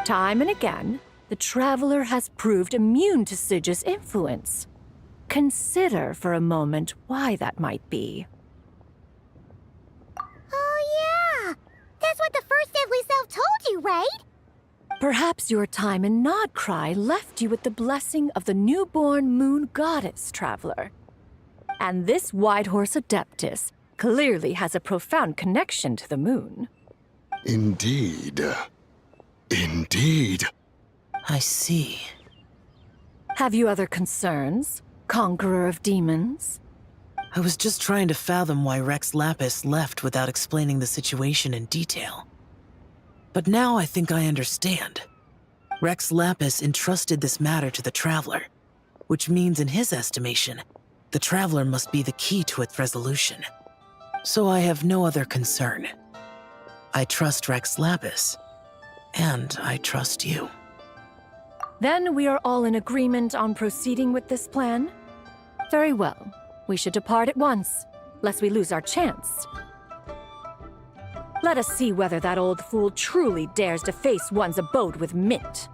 Time and again, the Traveler has proved immune to Zizhi's influence. Consider for a moment why that might be. Oh yeah, that's what the first deadly self told you, right? Perhaps your time in Nodcry left you with the blessing of the newborn moon goddess, Traveler. And this White Horse Adeptus clearly has a profound connection to the moon. Indeed. Indeed. I see. Have you other concerns, Conqueror of Demons? I was just trying to fathom why Rex Lapis left without explaining the situation in detail. But now I think I understand. Rex Lapis entrusted this matter to the Traveler, which means in his estimation, the Traveler must be the key to its resolution. So I have no other concern. I trust Rex Lapis, And I trust you. Then we are all in agreement on proceeding with this plan? Very well. We should depart at once, lest we lose our chance. Let us see whether that old fool truly dares to face one's abode with Mint.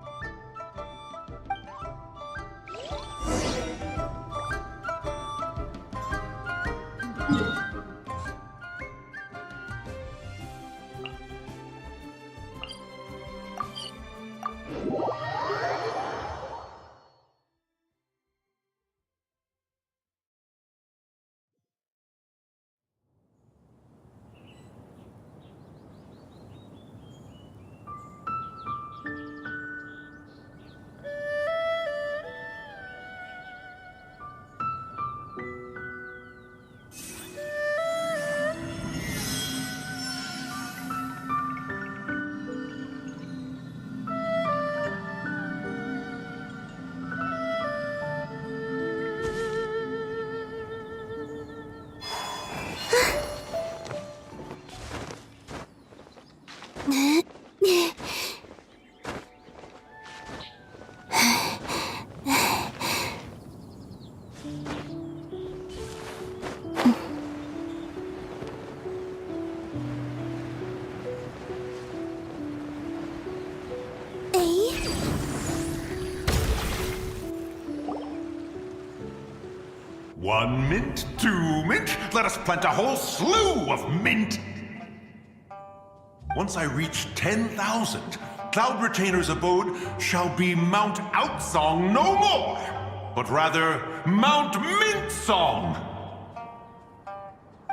One mint, 2 mint, let us plant a whole slew of mint! Once I reach 10,000, Cloud Retainer's abode shall be Mount Outsong no more, but rather Mount Mintsong!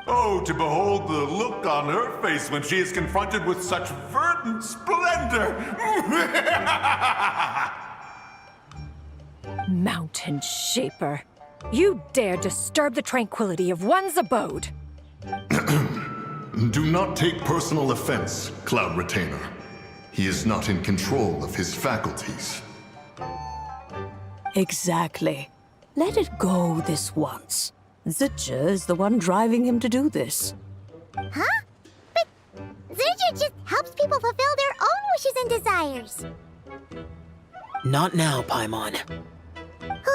Oh, to behold the look on her face when she is confronted with such verdant splendor! Mountain Shaper, you dare disturb the tranquility of one's abode! Do not take personal offense, Cloud Retainer. He is not in control of his faculties. Exactly. Let it go this once. Zidja is the one driving him to do this. Huh? But Zidja just helps people fulfill their own wishes and desires. Not now, Paimon.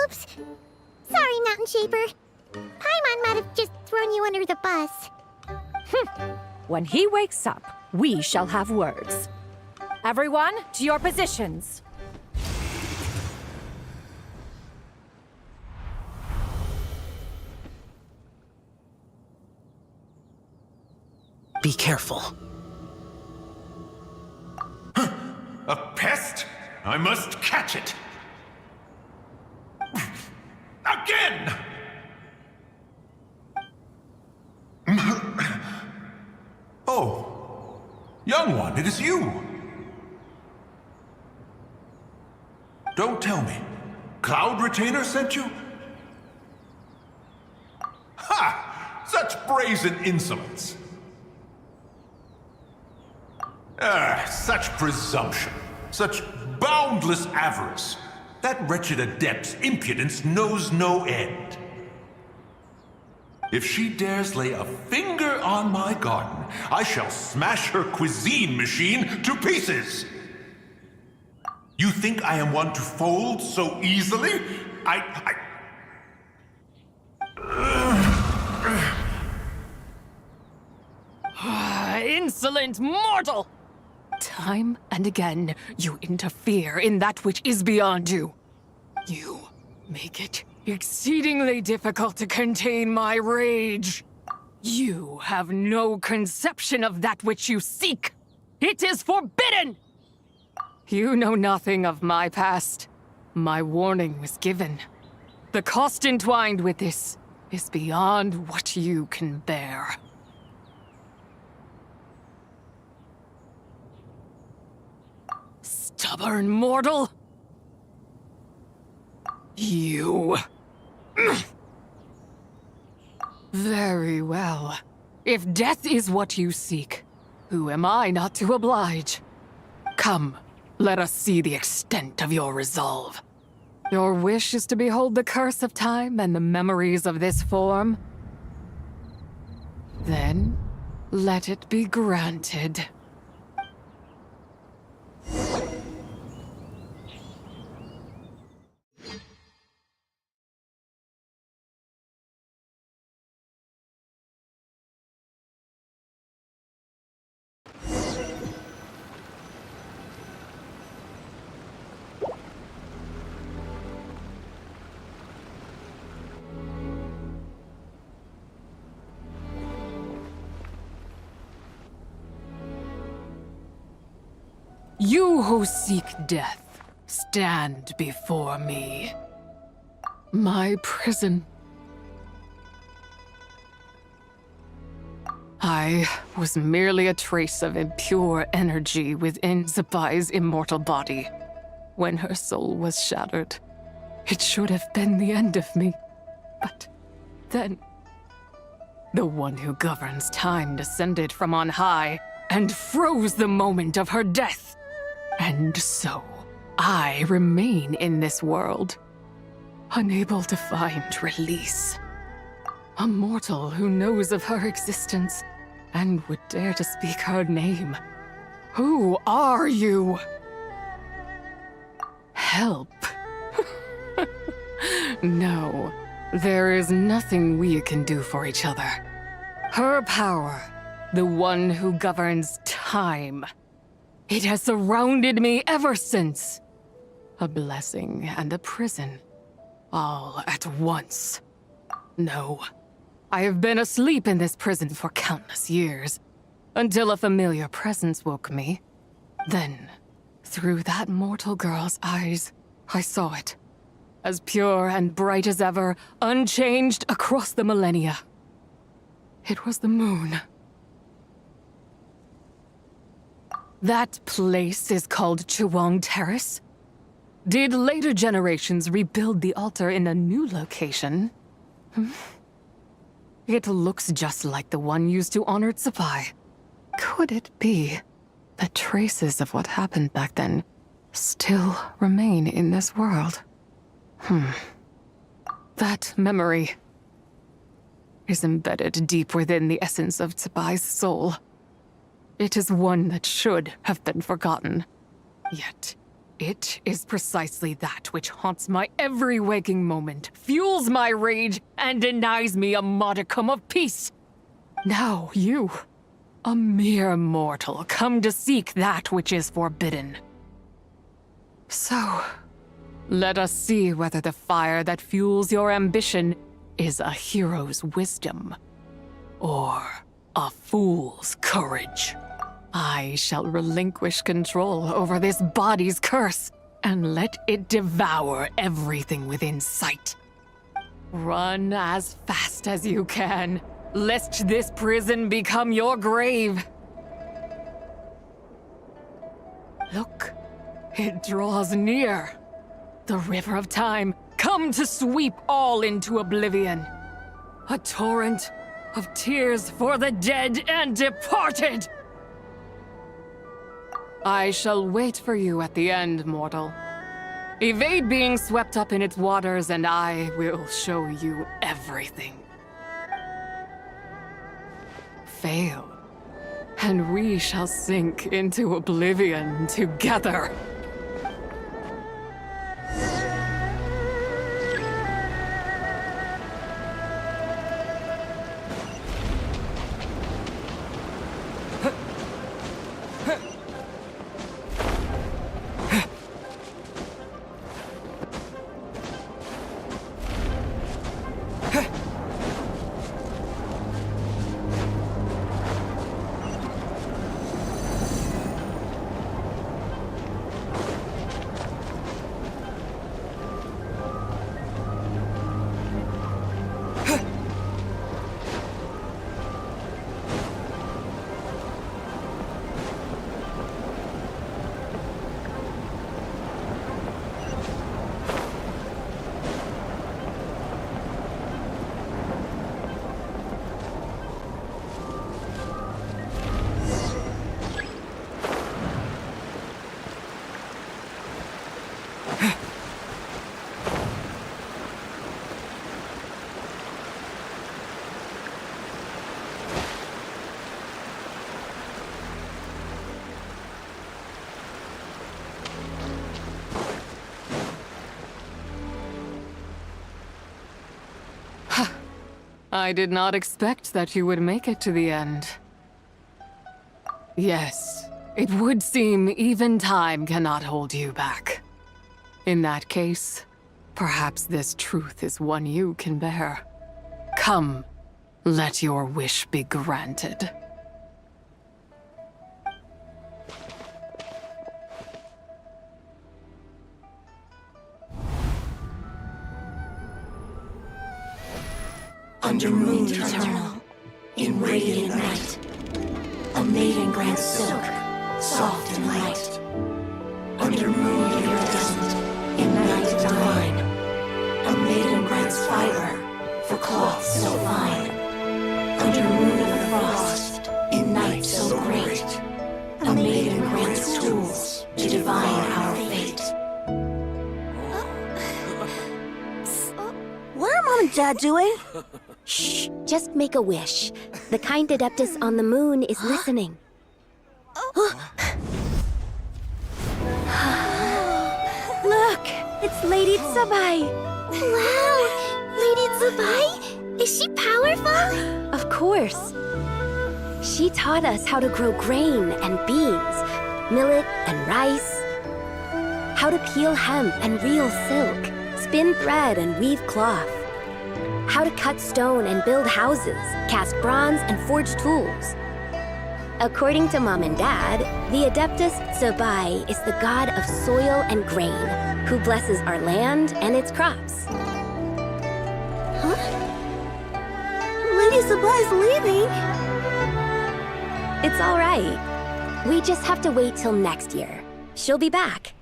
Oops. Sorry, Mountain Shaper. Paimon might have just thrown you under the bus. When he wakes up, we shall have words. Everyone, to your positions. Be careful. A pest? I must catch it! Again! Oh, young one, it is you! Don't tell me. Cloud Retainer sent you? Ha! Such brazen insolence! Such presumption. Such boundless avarice. That wretched adept's impudence knows no end. If she dares lay a finger on my garden, I shall smash her cuisine machine to pieces! You think I am one to fold so easily? Insolent mortal! Time and again, you interfere in that which is beyond you. You make it exceedingly difficult to contain my rage. You have no conception of that which you seek. It is forbidden! You know nothing of my past. My warning was given. The cost entwined with this is beyond what you can bear. Stubborn mortal! You... Very well. If death is what you seek, who am I not to oblige? Come, let us see the extent of your resolve. Your wish is to behold the curse of time and the memories of this form? Then, let it be granted. You who seek death, stand before me. My prison. I was merely a trace of impure energy within Zapai's immortal body. When her soul was shattered, it should have been the end of me. But then, the one who governs time descended from on high and froze the moment of her death. And so, I remain in this world, unable to find release. A mortal who knows of her existence and would dare to speak her name. Who are you? Help. No, there is nothing we can do for each other. Her power, the one who governs time, it has surrounded me ever since. A blessing and a prison, all at once. No, I have been asleep in this prison for countless years, until a familiar presence woke me. Then, through that mortal girl's eyes, I saw it. As pure and bright as ever, unchanged across the millennia. It was the moon. That place is called Chuang Terrace. Did later generations rebuild the altar in a new location? It looks just like the one used to honor Zapai. Could it be that traces of what happened back then still remain in this world? That memory is embedded deep within the essence of Zapai's soul. It is one that should have been forgotten. Yet, it is precisely that which haunts my every waking moment, fuels my rage, and denies me a modicum of peace. Now you, a mere mortal, come to seek that which is forbidden. So, let us see whether the fire that fuels your ambition is a hero's wisdom, or a fool's courage. I shall relinquish control over this body's curse, and let it devour everything within sight. Run as fast as you can, lest this prison become your grave. Look, it draws near. The river of time, come to sweep all into oblivion. A torrent of tears for the dead and departed. I shall wait for you at the end, mortal. Evade being swept up in its waters, and I will show you everything. Fail, and we shall sink into oblivion together. I did not expect that you would make it to the end. Yes, it would seem even time cannot hold you back. In that case, perhaps this truth is one you can bear. Come, let your wish be granted. Under moon eternal, in radiant night, a maiden grants silk, soft and light. Under moon iridescent, in night divine, a maiden grants fiber for cloth so fine. Under moon of frost, in night so great, a maiden grants tools to divine our fate. What are Mom and Dad doing? Shh, just make a wish. The kind Adeptus on the moon is listening. Look, it's Lady Tsubai. Wow! Lady Tsubai? Is she powerful? Of course. She taught us how to grow grain and beans, millet and rice, how to peel hemp and reel silk, spin thread and weave cloth, how to cut stone and build houses, cast bronze and forge tools. According to Mom and Dad, the Adeptus Tsubai is the god of soil and grain, who blesses our land and its crops. Huh? Lady Tsubai's leaving. It's all right. We just have to wait till next year. She'll be back.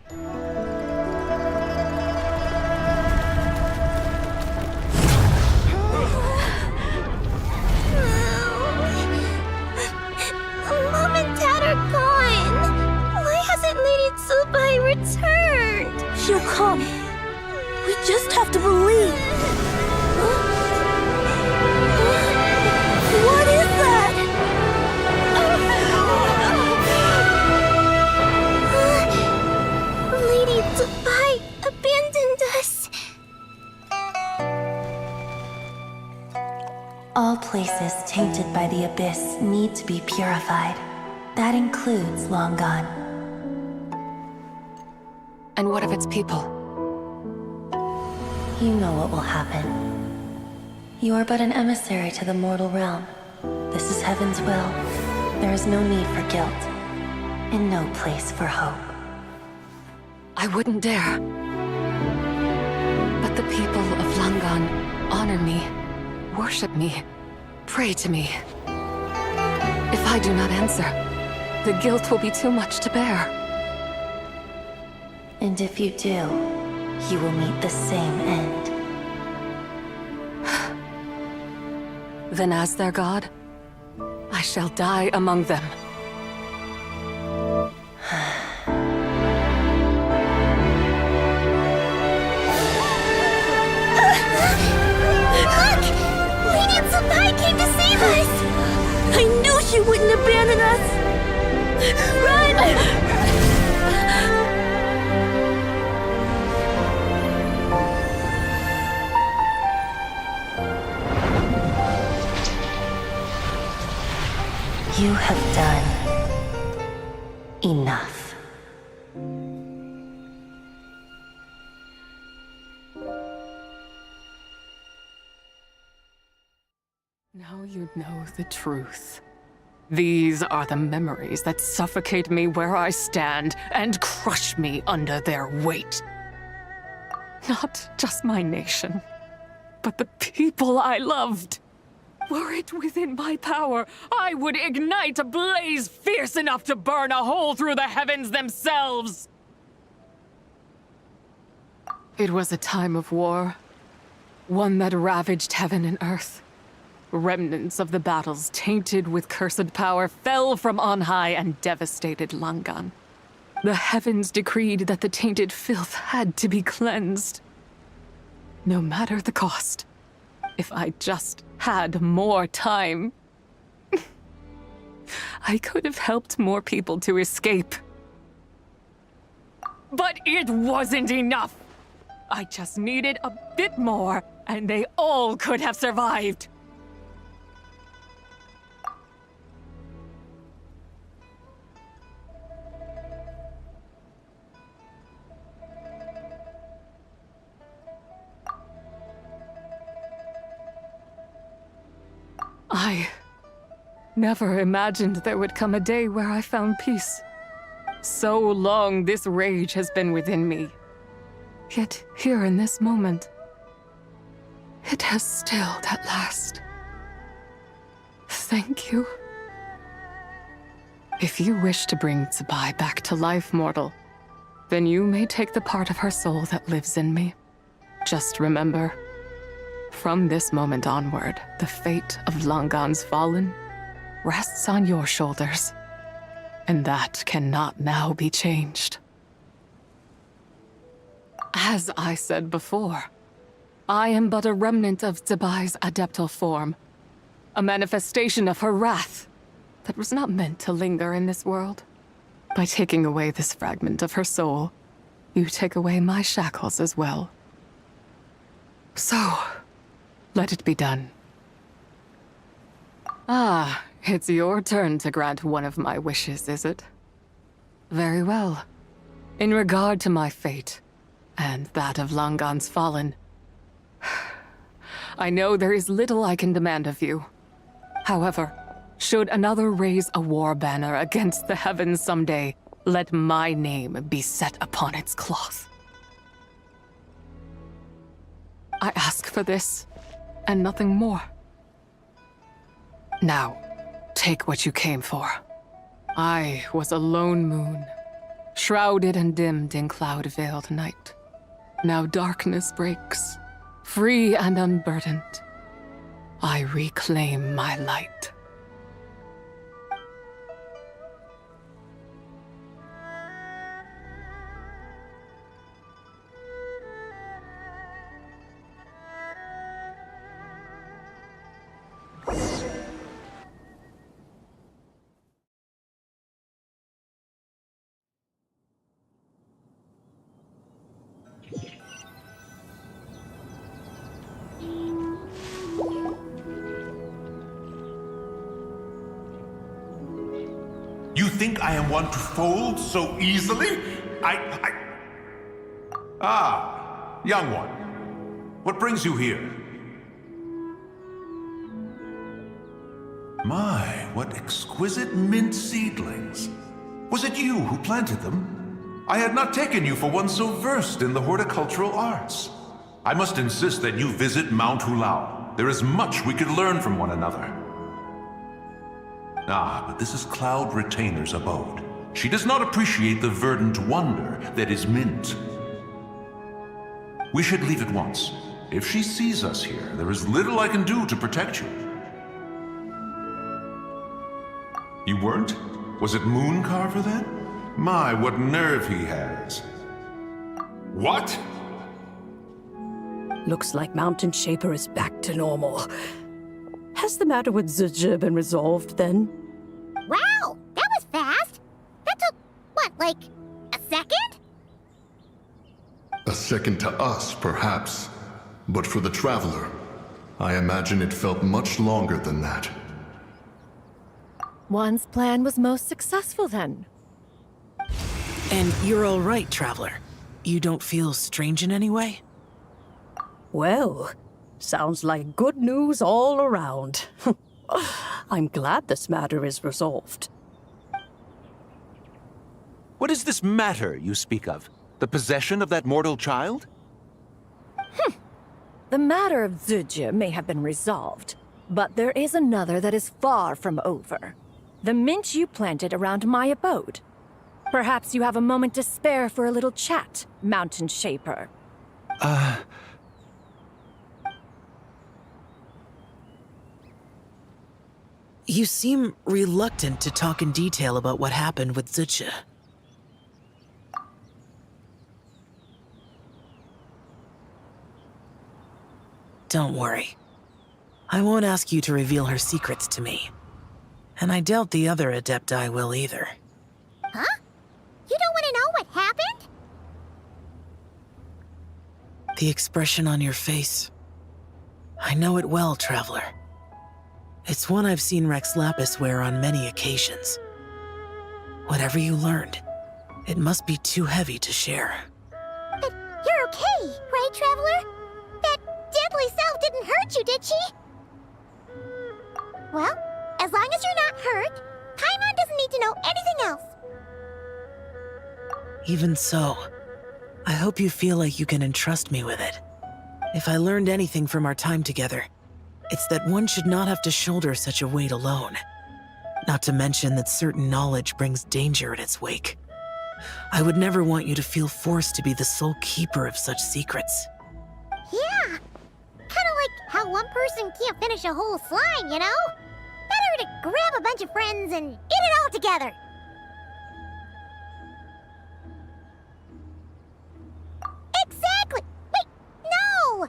Mom and Dad are gone. Why hasn't Lady Tsubai returned? She'll come. We just have to believe. What is that? Lady Tsubai abandoned us. All places tainted by the abyss need to be purified. That includes Long Gone. And what of its people? You know what will happen. You are but an emissary to the mortal realm. This is Heaven's will. There is no need for guilt, and no place for hope. I wouldn't dare. But the people of Langan honor me, worship me, pray to me. If I do not answer, the guilt will be too much to bear. And if you do, you will meet the same end. Then as their god, I shall die among them. Look! Lady Tsubai came to save us! I knew she wouldn't abandon us! Run! You have done enough. Now you know the truth. These are the memories that suffocate me where I stand and crush me under their weight. Not just my nation, but the people I loved. Were it within my power, I would ignite a blaze fierce enough to burn a hole through the heavens themselves. It was a time of war, one that ravaged heaven and earth. Remnants of the battles tainted with cursed power fell from on high and devastated Langan. The heavens decreed that the tainted filth had to be cleansed. No matter the cost. If I just had more time, I could have helped more people to escape. But it wasn't enough. I just needed a bit more, and they all could have survived. I never imagined there would come a day where I found peace. So long this rage has been within me. Yet here in this moment, It has stilled at last. Thank you. If you wish to bring Tsubai back to life, mortal, then you may take the part of her soul that lives in me. Just remember, from this moment onward, the fate of Langan's fallen rests on your shoulders, and that cannot now be changed. As I said before, I am but a remnant of Tsubai's adeptal form, a manifestation of her wrath that was not meant to linger in this world. By taking away this fragment of her soul, you take away my shackles as well. So, let it be done. Ah, it's your turn to grant one of my wishes, is it? Very well. In regard to my fate, and that of Langan's fallen, I know there is little I can demand of you. However, should another raise a war banner against the heavens someday, let my name be set upon its cloth. I ask for this, and nothing more. Now, take what you came for. I was a lone moon, shrouded and dimmed in cloud-veiled night. Now darkness breaks, free and unburdened. I reclaim my light. You think I am one to fold so easily? Ah, young one. What brings you here? My, what exquisite mint seedlings. Was it you who planted them? I had not taken you for one so versed in the horticultural arts. I must insist that you visit Mount Hulao. There is much we could learn from one another. Ah, but this is Cloud Retainer's abode. She does not appreciate the verdant wonder that is mint. We should leave at once. If she sees us here, there is little I can do to protect you. You weren't? Was it Mooncarver then? My, what nerve he has. What? Looks like Mountain Shaper is back to normal. Has the matter with Zizhi been resolved then? Wow, that was fast. That took, what, like a second? A second to us, perhaps. But for the Traveler, I imagine it felt much longer than that. One's plan was most successful then. And you're all right, Traveler. You don't feel strange in any way? Well, sounds like good news all around. I'm glad this matter is resolved. What is this matter you speak of? The possession of that mortal child? The matter of Zizhi may have been resolved, but there is another that is far from over. The mint you planted around my abode. Perhaps you have a moment to spare for a little chat, Mountain Shaper. You seem reluctant to talk in detail about what happened with Zizhi. Don't worry. I won't ask you to reveal her secrets to me. And I doubt the other Adepti will either. Huh? You don't want to know what happened? The expression on your face. I know it well, Traveler. It's one I've seen Rex Lapis wear on many occasions. Whatever you learned, it must be too heavy to share. But you're okay, right, Traveler? That deadly self didn't hurt you, did she? Well, as long as you're not hurt, Paimon doesn't need to know anything else. Even so, I hope you feel like you can entrust me with it. If I learned anything from our time together, it's that one should not have to shoulder such a weight alone. Not to mention that certain knowledge brings danger in its wake. I would never want you to feel forced to be the sole keeper of such secrets. Yeah. Kinda like how one person can't finish a whole slime, you know? Better to grab a bunch of friends and eat it all together. Exactly! Wait, no!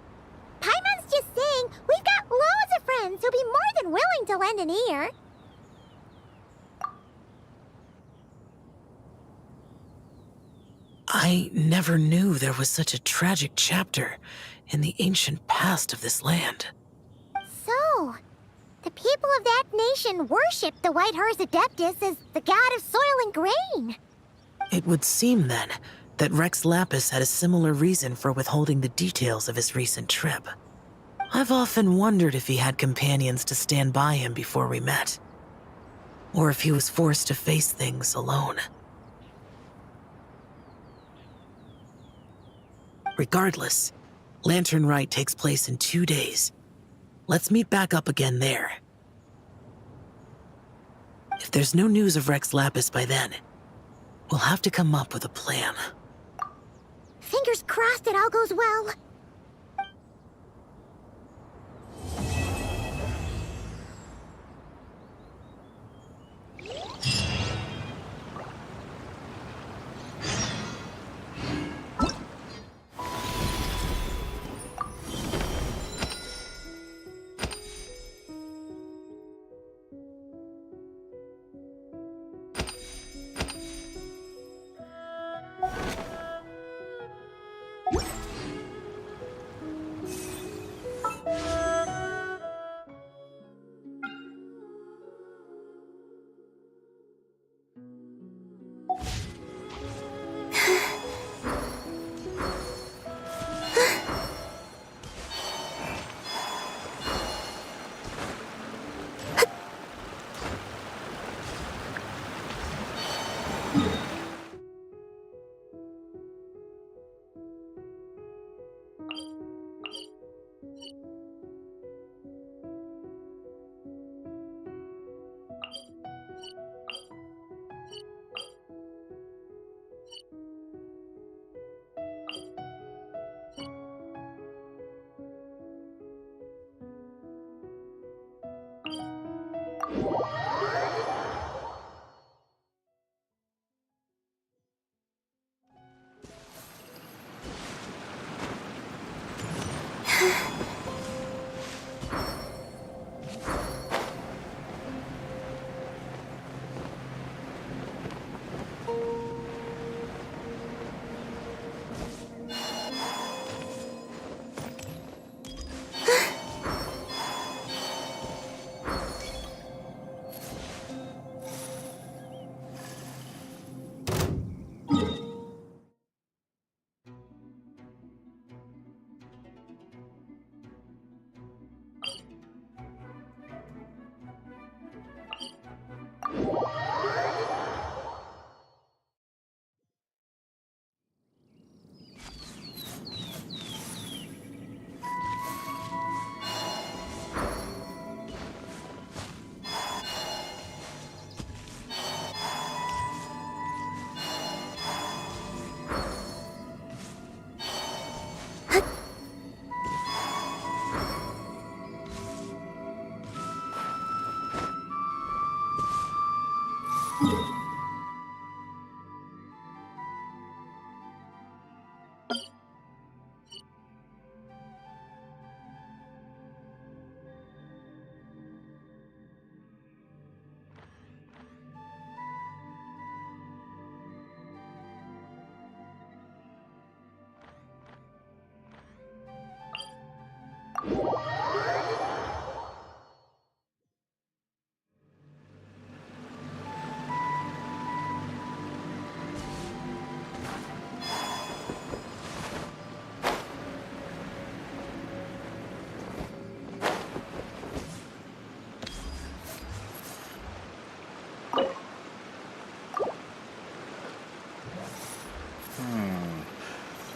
Paimon's just saying we've got loads of friends who'll be more than willing to lend an ear. I never knew there was such a tragic chapter in the ancient past of this land. So, the people of that nation worship the White Horse Adeptus as the god of soil and grain. It would seem, then, that Rex Lapis had a similar reason for withholding the details of his recent trip. I've often wondered if he had companions to stand by him before we met, or if he was forced to face things alone. Regardless, Lantern Rite takes place in 2 days. Let's meet back up again there. If there's no news of Rex Lapis by then, we'll have to come up with a plan. Fingers crossed it all goes well.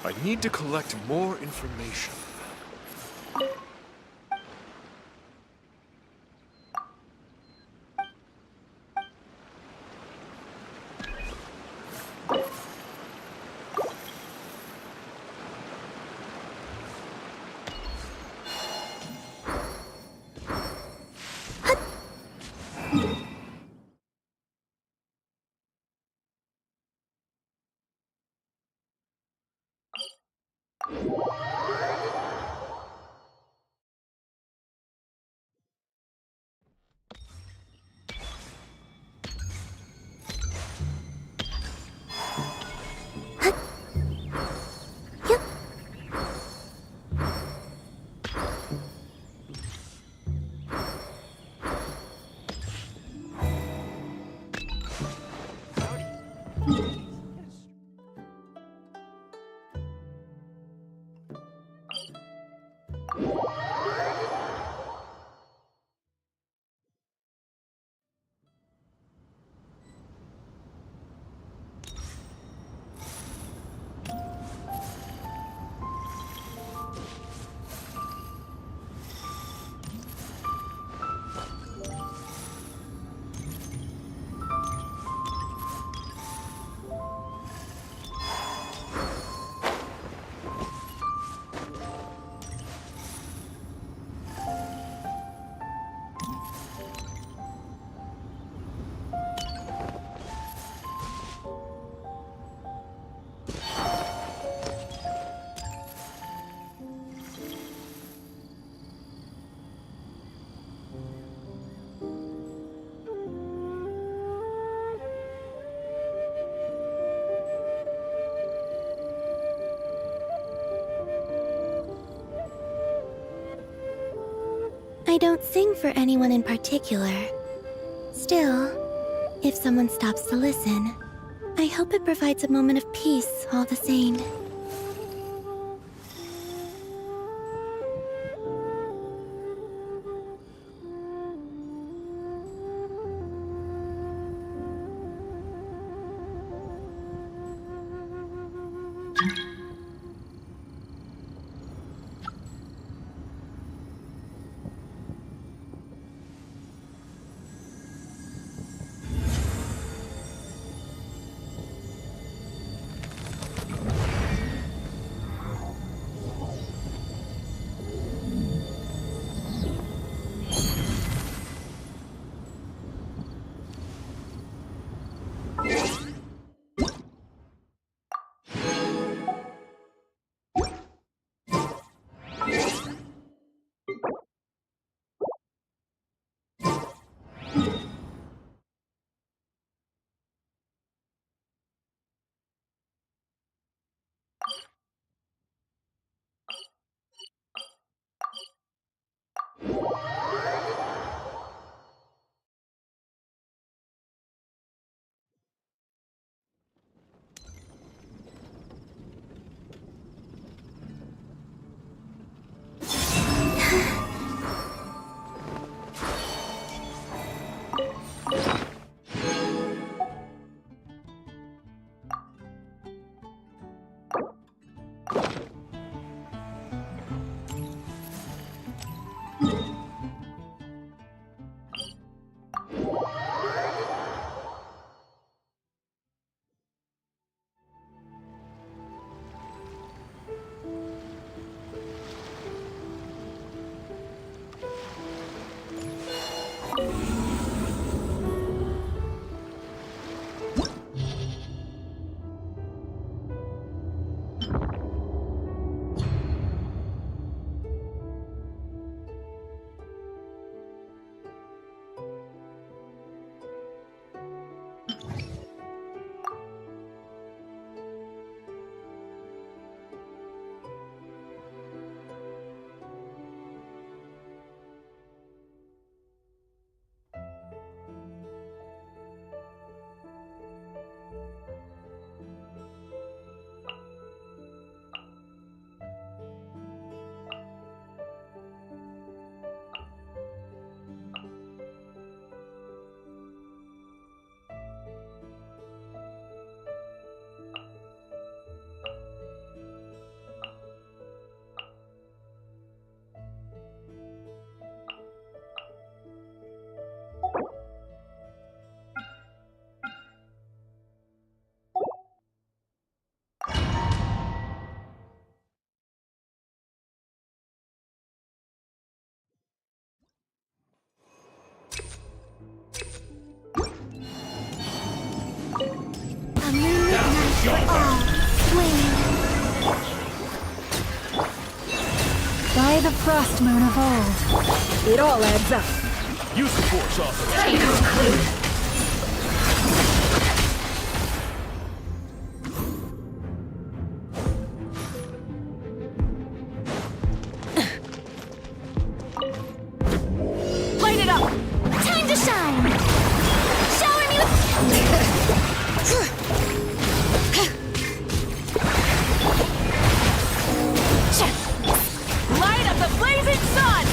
I need to collect more information. I don't sing for anyone in particular. Still, if someone stops to listen, I hope it provides a moment of peace all the same. A moonlit night for all, swing. By the frost moon of old. It all adds up. Use the force, officer. Light it up! Time to shine! Shower me Light up the blazing sun!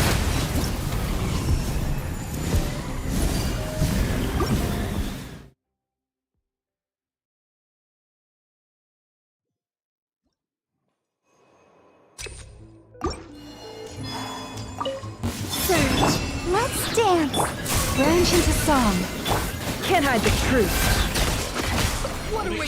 Surge, let's dance! Branch into song. Can't hide the truth. What are we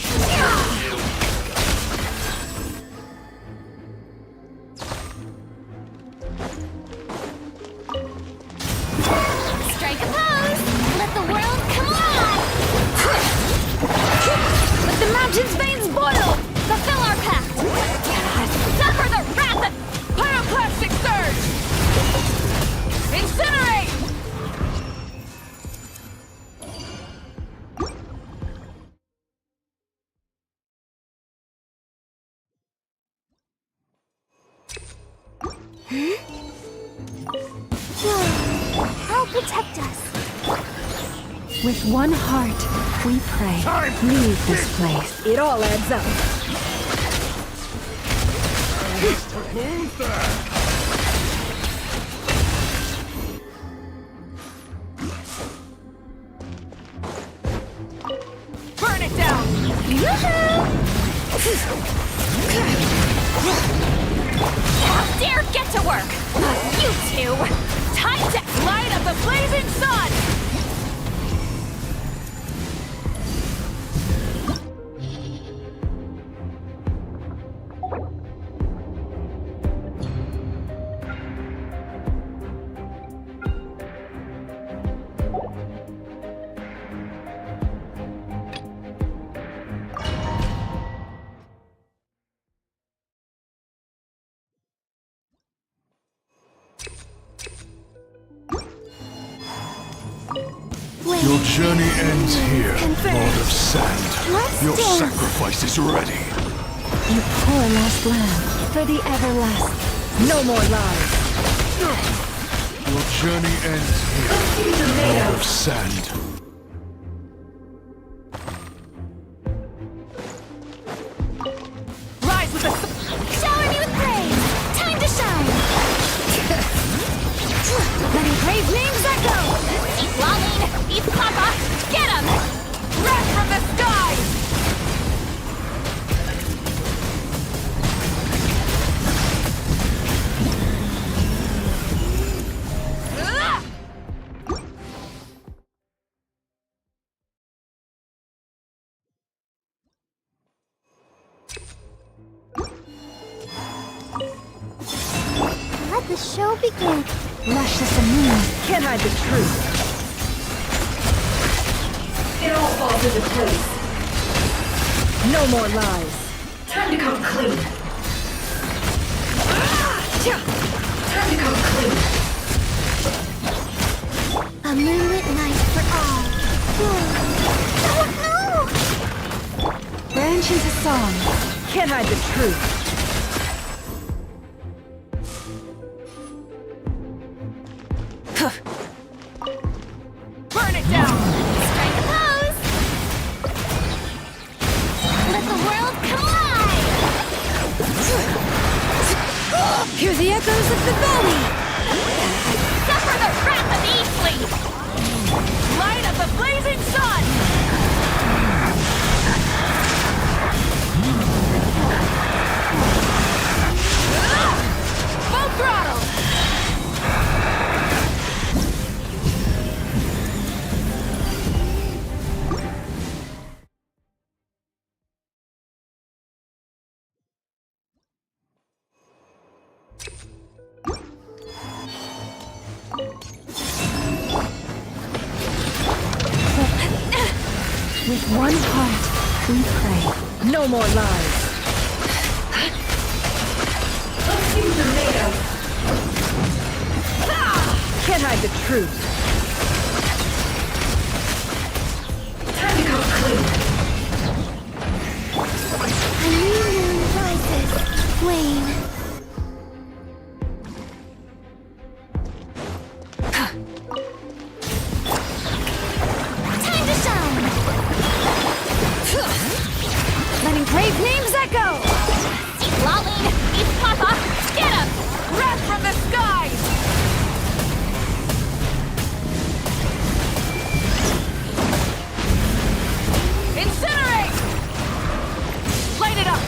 Strike a pose! Let the world come alive! Let the mountain's veins boil! Fulfill our pact! Suffer the wrath of Pyroclastic surge! Incinerate! I'll protect us. With one heart, we pray. Leave this place. It all adds up. Who's that? Burn it down! How dare get to work! You two! Time to Light up the blazing sun! Your journey ends here, Lord of Sand. Your dance. sacrifice is ready. You poor lost lamb, for the everlasting. No more lies. Your journey ends here, Lord of Sand. Rise with the shower me with praise! Time to shine! Many brave names echo! Eat Lolline! Eat Papa! Get him! Wrath from the skies! Let the show begin. Luscious and moon. Can't hide the truth. It all falls into place. No more lies. Time to come clean. Time to come clean. A moonlit night for all. Oh no! Branch into song. Can't hide the truth. Burn it down! Strike a pose! Let the world come alive! Hear the echoes of the valley! Suffer the wrath of Eastleaf! Light up the blazing sun! Full throttle! With one heart, we pray. No more lies. Let's see what they're made of. Can't hide the truth. Time to come clean. A new moon rises. Wane. Time to shine. Letting brave names echo! Lolly, he's Papa. Get him! Wrath from the skies! Incinerate! Light it up!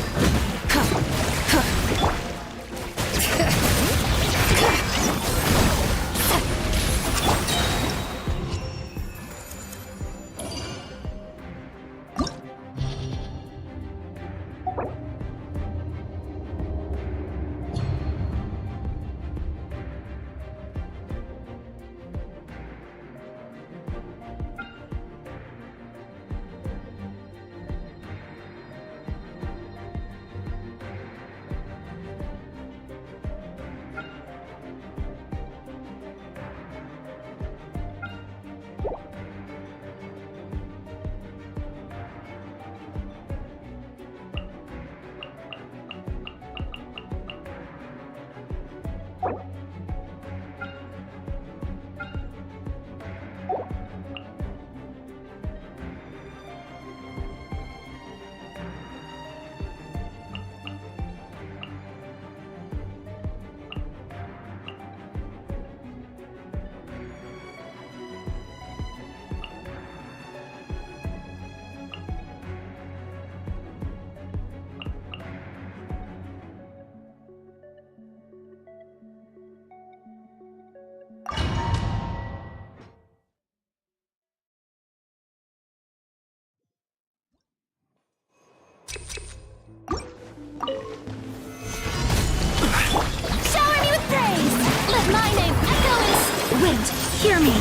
Shower me with praise. Let my name echo in... Wind, hear me.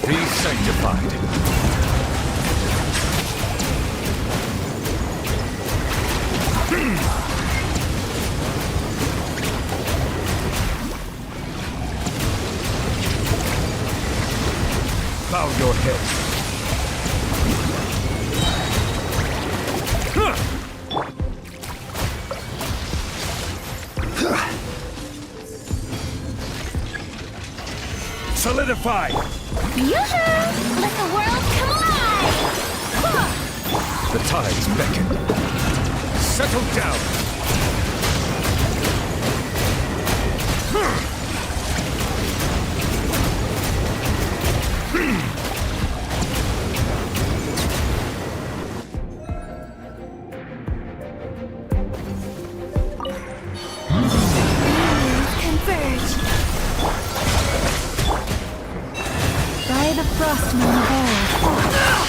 Be sanctified. Bow your head. Solidify! Yoo-hoo! Let the world come alive! The tides beckon. Settle down! Converge. By the frost moon of old.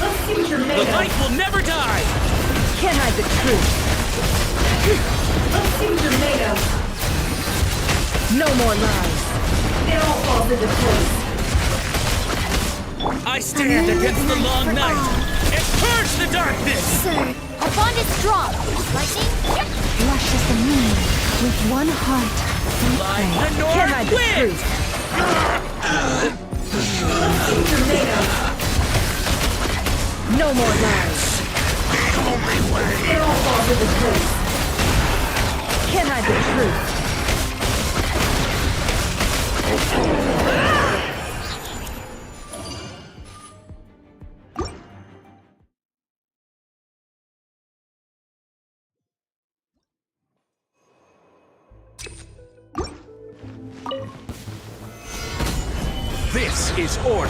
Let's see what you're made The of. light will never die! Can't hide the truth. Let's see what you're made of. No more lies. It all falls into place. I stand against the long night and purge the darkness! Sir, our bond is strong. Lightning? Yep. Lush as the moon, with one heart. Like the Can't hide north the wind! truth. Let's see what you're made of. No more lies. It all falls into place. Can't hide the truth. This is order.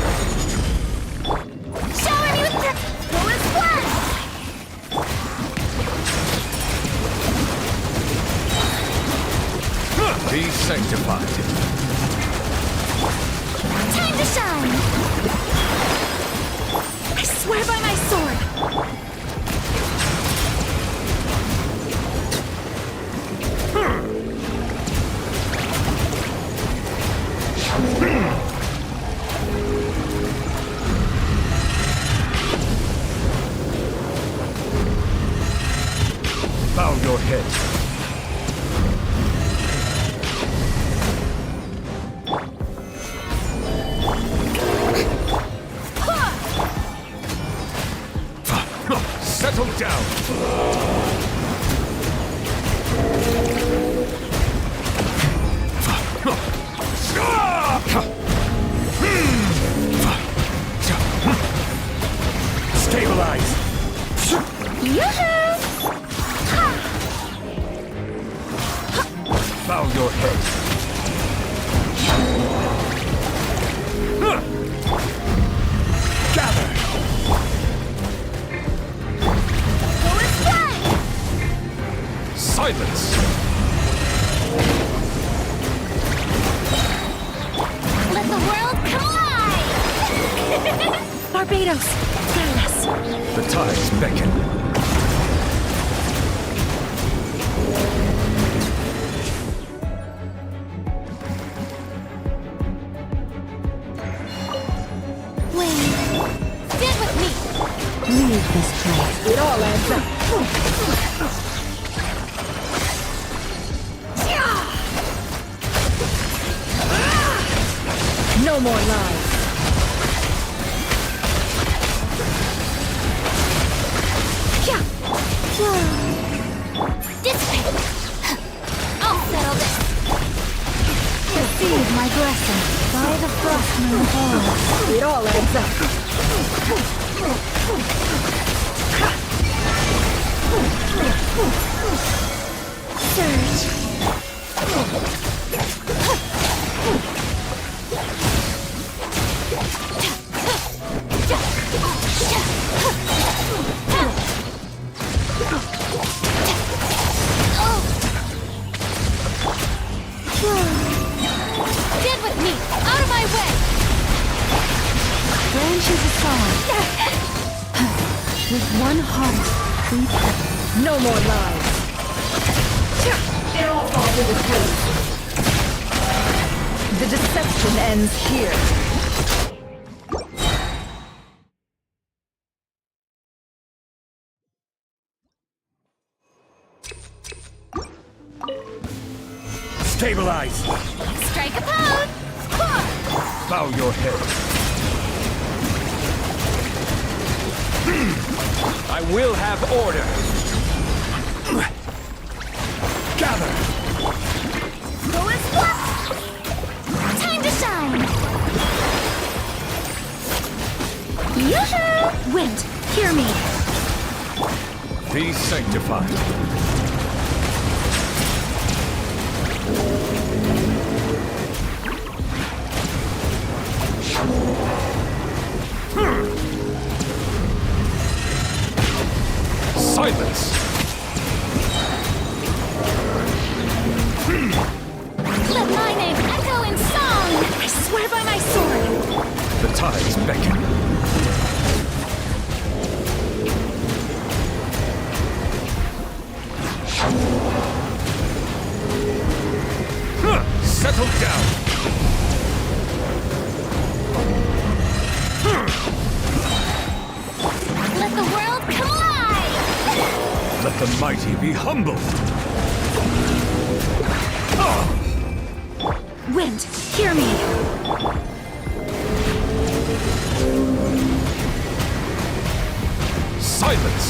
Shower me with who is first? Be sanctified. Time to shine. I swear by my sword. Bow your head. Yoo-hoo! Bow your head. Gather! Go and fly! Silence! Let the world collide! Barbados, guide us. The tides beckon. Stand with me! Leave this place. It all adds up. No more lies. This way! I'll settle this! Receive my blessing by the frost moon fall. It all adds up. Surge! Stand with me! Out of my way! Branches aside. With one heart, we No more lies. It all falls into place. The deception ends here. Stabilize! Strike a pose! Bow your head. I will have order. Gather! Go and flip! Time to shine! Yoo-hoo! Wind, hear me. Be sanctified. Silence! Let my name echo in song! I swear by my sword. The tides beckon. Settle down! Let the world collide! Let the mighty be humbled! Wind, hear me. Silence!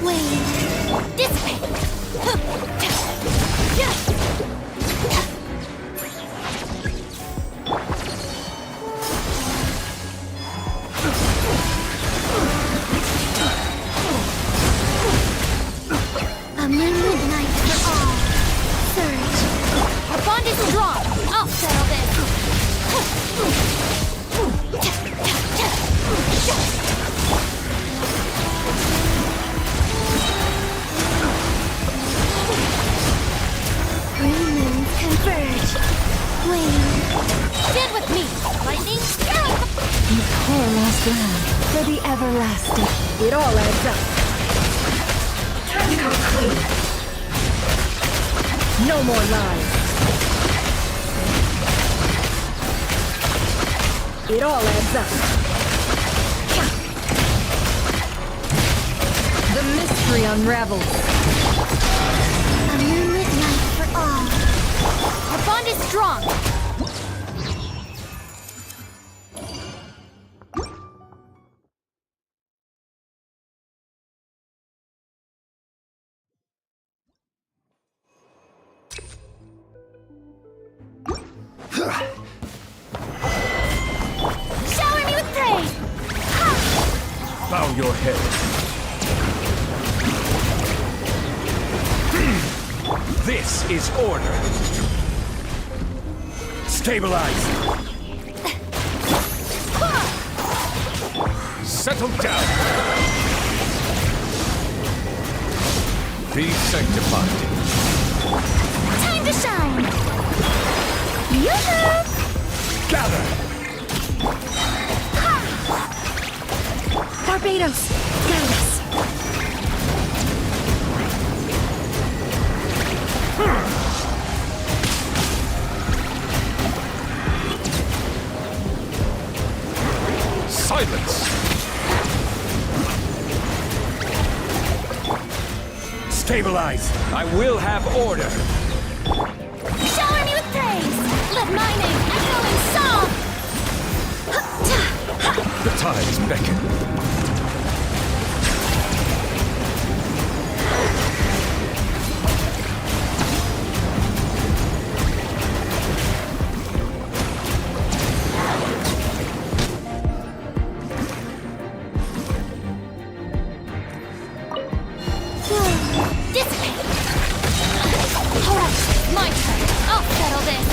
Wait. This way! A moonlit night for all. Surge. Our bond is strong. I'll settle this. Three moons converge. Wait. Stand with me. Lightning. Poor last land for the everlasting. It all adds up. Time to come clean. No more lies. It all adds up. The mystery unravels. A moonlit night for all. Our bond is strong. Shower me with praise! Bow your head. This is order. Stabilize. Settle down. Be sanctified. Time to shine! Yoo-hoo! Gather. Barbados, guide us. Silence. Stabilize. I will have order. Shower me with praise! Let my name echo in song! The tides beckon. Dissipate! Alright, my turn. I'll settle this.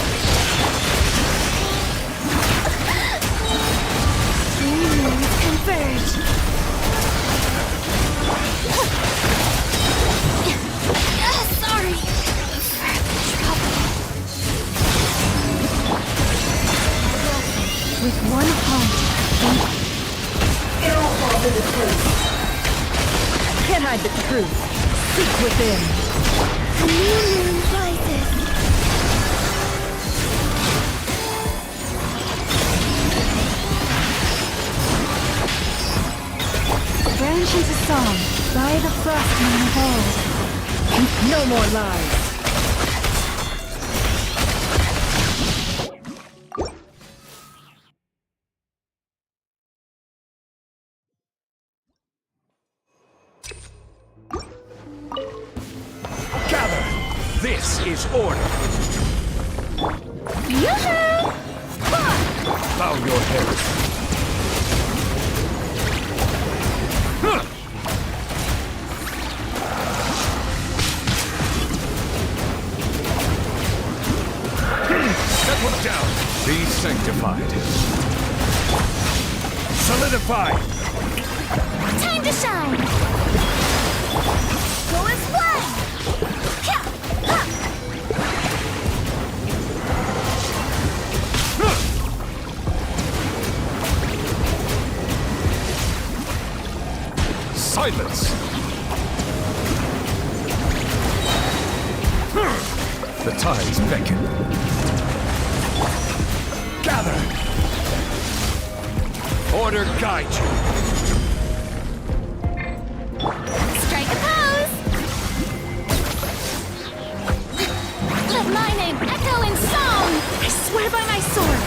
Three moons converge. Sorry for the trouble. With one heart, It all falls into place. can't hide the truth. Seek within. A new moon rises. Branch into song, by the frost moon of old. No more lies. Gather. This is order. Yoo-hoo! Bow your head. Settle down. Be sanctified. Solidify. Time to shine! Go as one! Hyah! Ha! Silence. The tides beckon. Gather. Order guide you. Strike a pose! Let my name echo in song! I swear by my sword!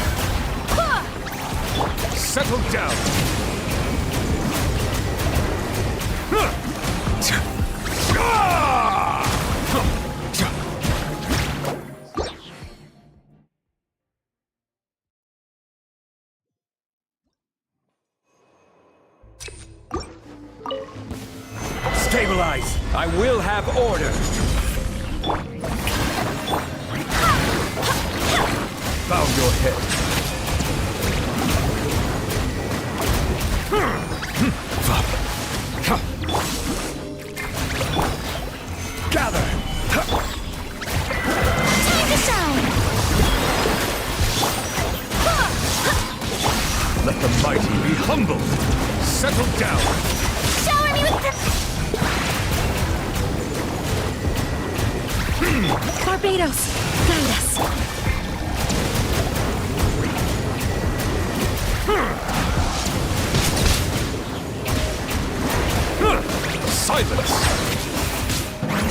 Ha! Settle down. Stabilize. I will have order. Bow your head. Gather. Time to shine! Let the mighty be humbled. Settle down. Shower me with Barbados, guide us. Silence.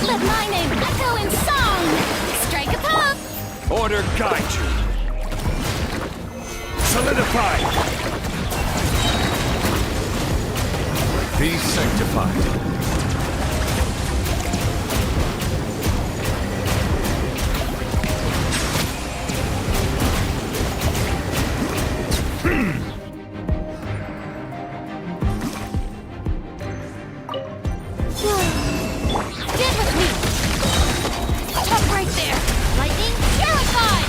Let my name echo in song! Strike a pose! Order guide you. Solidify. Be sanctified. Get with me! Stop right there! Lightning, terrified!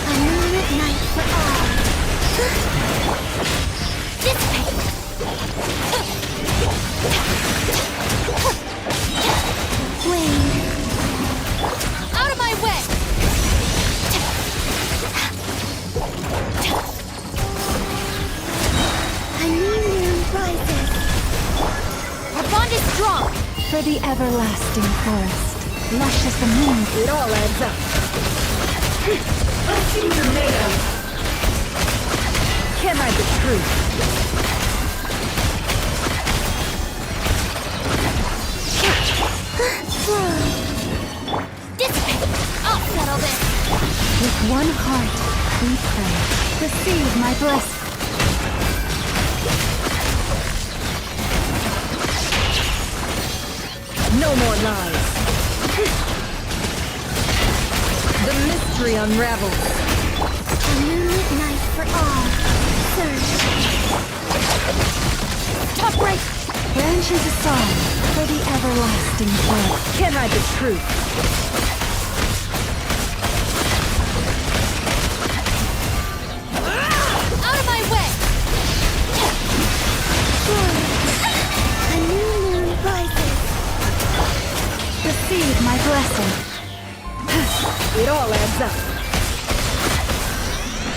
A moonlit night for all. Dissipate! Flame. Out of my way! A new moon rises. Our bond is strong! For the everlasting forest, lush as the moon. It all adds up. Let's see what you're made of. Can't hide the truth. Dissipate! I'll settle this! With one heart, we pray. Receive my blessing. No more lies. The mystery unravels. A moonlit night for all. Surge. Stop right! Branches a song for the everlasting forest. Can't hide the truth. Out of my way! A new moon rises. Receive my blessing. It all adds up.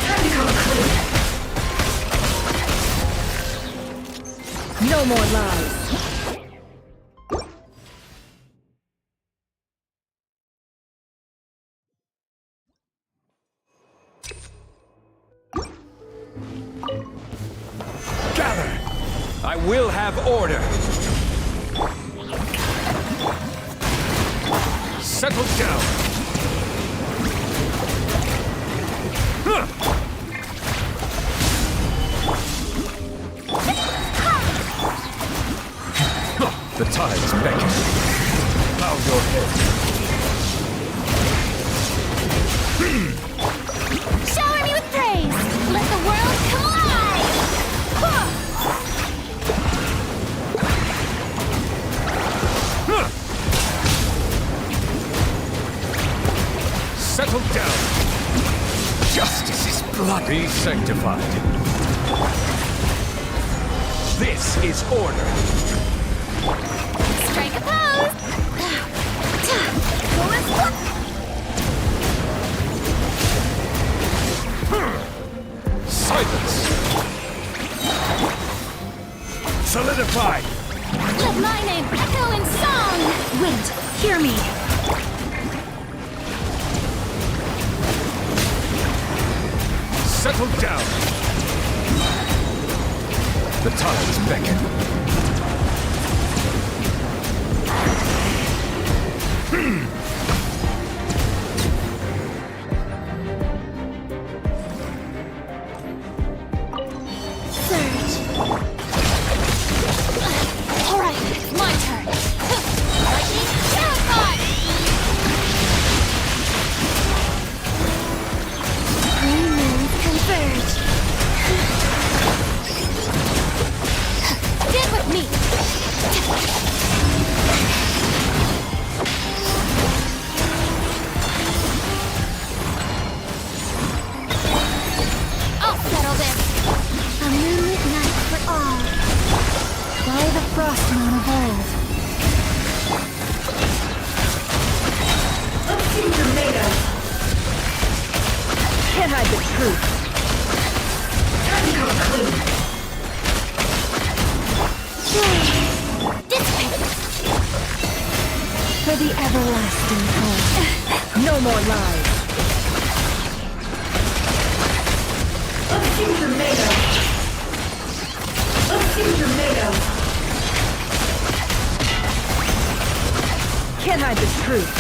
Time to come clean. No more lies. Gather! I will have order! Settle down! Huh. The tides beckon. Bow your head. Shower me with praise! Let the world collide! Settle down! Justice is blood! Be sanctified. This is order! Strike a pose! Silence! Solidify! Let my name echo in song! Wind, hear me. Settle down! The tides beckon. Surge. Alright, my turn! Lightning, terrified! Three moons converge. Get with me! I'll settle this! A moonlit night for all. By the frost moon of old. Let's see what you're made of. Can't hide the truth. Time to come clean. Dissipate! For the everlasting forest. No more lies. Let's see what you're made of. Let's see what you're made of. Can't hide the truth.